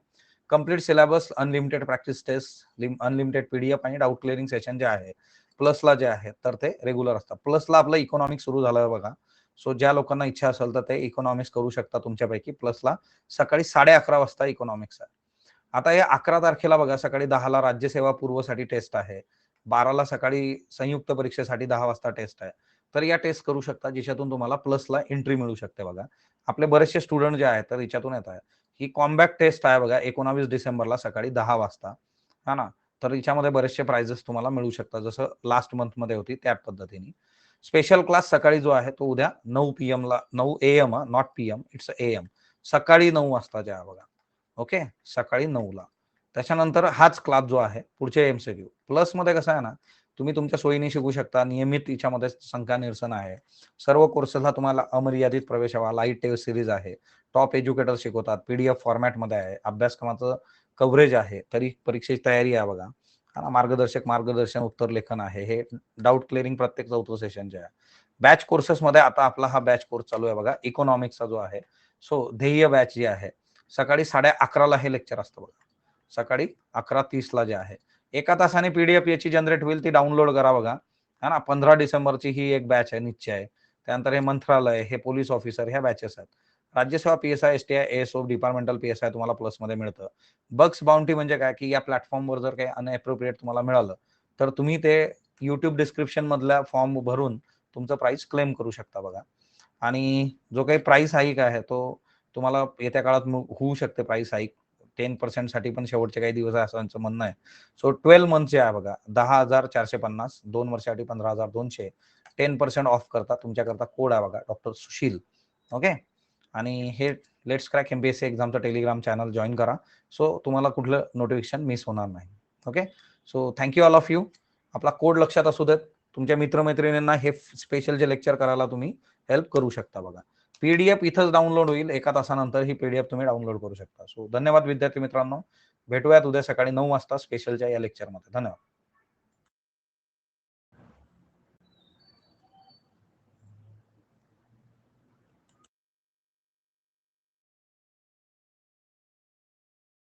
Complete syllabus, unlimited practice test, unlimited PDF आणि डाऊट क्लिअरिंग सेशन जे आहे प्लसला जे आहे तर ते रेग्युलर असतात. प्लसला आपलं इकॉनॉमिक्स सुरू झालं बघा. सो ज्या लोकांना इच्छा असेल तर ते इकॉनॉमिक्स करू शकता तुमच्यापैकी. प्लसला सकाळी 11:30 वाजता इकॉनॉमिक्स आहे. आता या 11 तारखेला बघा, सकाळी 10ला राज्यसेवा पूर्वसाठी टेस्ट आहे. 12ला सकाळी संयुक्त परीक्षेसाठी 10 वाजता टेस्ट आहे. तर या टेस्ट करू शकता, ज्याच्यातून तुम्हाला प्लसला एंट्री मिळू शकते बघा. आपले बरेचसे स्टुडंट जे आहेत तर याच्यातून येत आहे. ही कॉम्बॅक्ट टेस्ट आहे बघा, 19 डिसेंबरला सकाळी 10 वाजता, हा ना. तर याच्यामध्ये बरेचसे प्राइजेस तुम्हाला मिळू शकतात, जसं लास्ट मंथ मध्ये होती त्या पद्धतीने. स्पेशल क्लास सकाळी जो आहे तो उद्या 9 PM ला, 9 AM, not PM, it's AM, सकाळी 9 वाजता जे आहे बघा. ओके, सकाळी 9ला. त्याच्यानंतर हाच क्लास जो आहे पुढचे एमसीक्यू. प्लस मध्ये कसं आहे ना, तुम्ही तुमच्या सोयीने शिकू शकता. नियमित याच्यामध्ये संख्या निरसन आहे. सर्व कोर्सेसला तुम्हाला अमर्यादित प्रवेश हवा. लाईट टेस्ट सिरीज आहे. टॉप एज्युकेटर शिकवतात. पीडीएफ फॉर्मॅटमध्ये आहे. अभ्यासक्रमाचं कव्हरेज आहे, तरी परीक्षेची तयारी आहे बघा. मार्गदर्शन उत्तर लेखन आहे, हे डाऊट क्लिअरिंग प्रत्येक चौथं सेशन जे आहे. बॅच कोर्सेसमध्ये आता आपला हा बॅच कोर्स चालू आहे बघा, इकॉनॉमिक्सचा जो आहे. सो ध्येय बॅच जी आहे, सकाळी 11:30ला हे लेक्चर असतं बघा. सकाळी 11:30ला जे आहे. एका तासाने पीडीएफ याची जनरेट होईल, ती डाउनलोड करा बघा. है ना. 15 डिसेंबरची ही एक बॅच आहे, निश्चय आहे. त्यानंतर हे मंत्रालय, हे पोलीस ऑफिसर, ह्या बॅचेस आहेत. Rajyaseva PSI, STI, ASO, departmental PSI तुम्हाला प्लसमध्ये मिळतं. बग्स बाउंटी म्हणजे काय, की या प्लॅटफॉर्मवर जर काही अनएप्रोप्रिएट तुम्हाला मिळालं, तर तुम्ही ते YouTube डिस्क्रिप्शन मधल्या फॉर्म भरून तुमचं प्राइस क्लेम करू शकता बघा. आणि जो काही प्राइस हाईक आहे, तो तुम्हाला येत्या काळात होऊ शकते प्राइस हाईक. 10% साठी पण शेवटचे काही दिवस आहे असं त्यांचं म्हणणं आहे. सो 12 मंथचे आहे बघा, 10,450, 2 वर्षासाठी 15,200, 10% ऑफ करता तुमच्याकरता कोड आहे बघा, डॉक्टर सुशील. ओके. आणि हे let's crack MPSC एक्झामचं Telegram channel join करा. सो तुम्हाला कुठलं नोटिफिकेशन मिस होणार नाही. Okay. So thank you all of you. आपला कोड लक्षात असू देत. तुमच्या मित्रमैत्रिणींना हे स्पेशल जे लेक्चर करायला तुम्ही हेल्प करू शकता बघा. पीडीएफ इथंच डाउनलोड होईल, एका तासानंतर ही पीडीएफ तुम्ही डाउनलोड करू शकता. सो धन्यवाद विद्यार्थी मित्रांनो. भेटूयात उद्या सकाळी 9 वाजता स्पेशलच्या या लेक्चरमध्ये. धन्यवाद.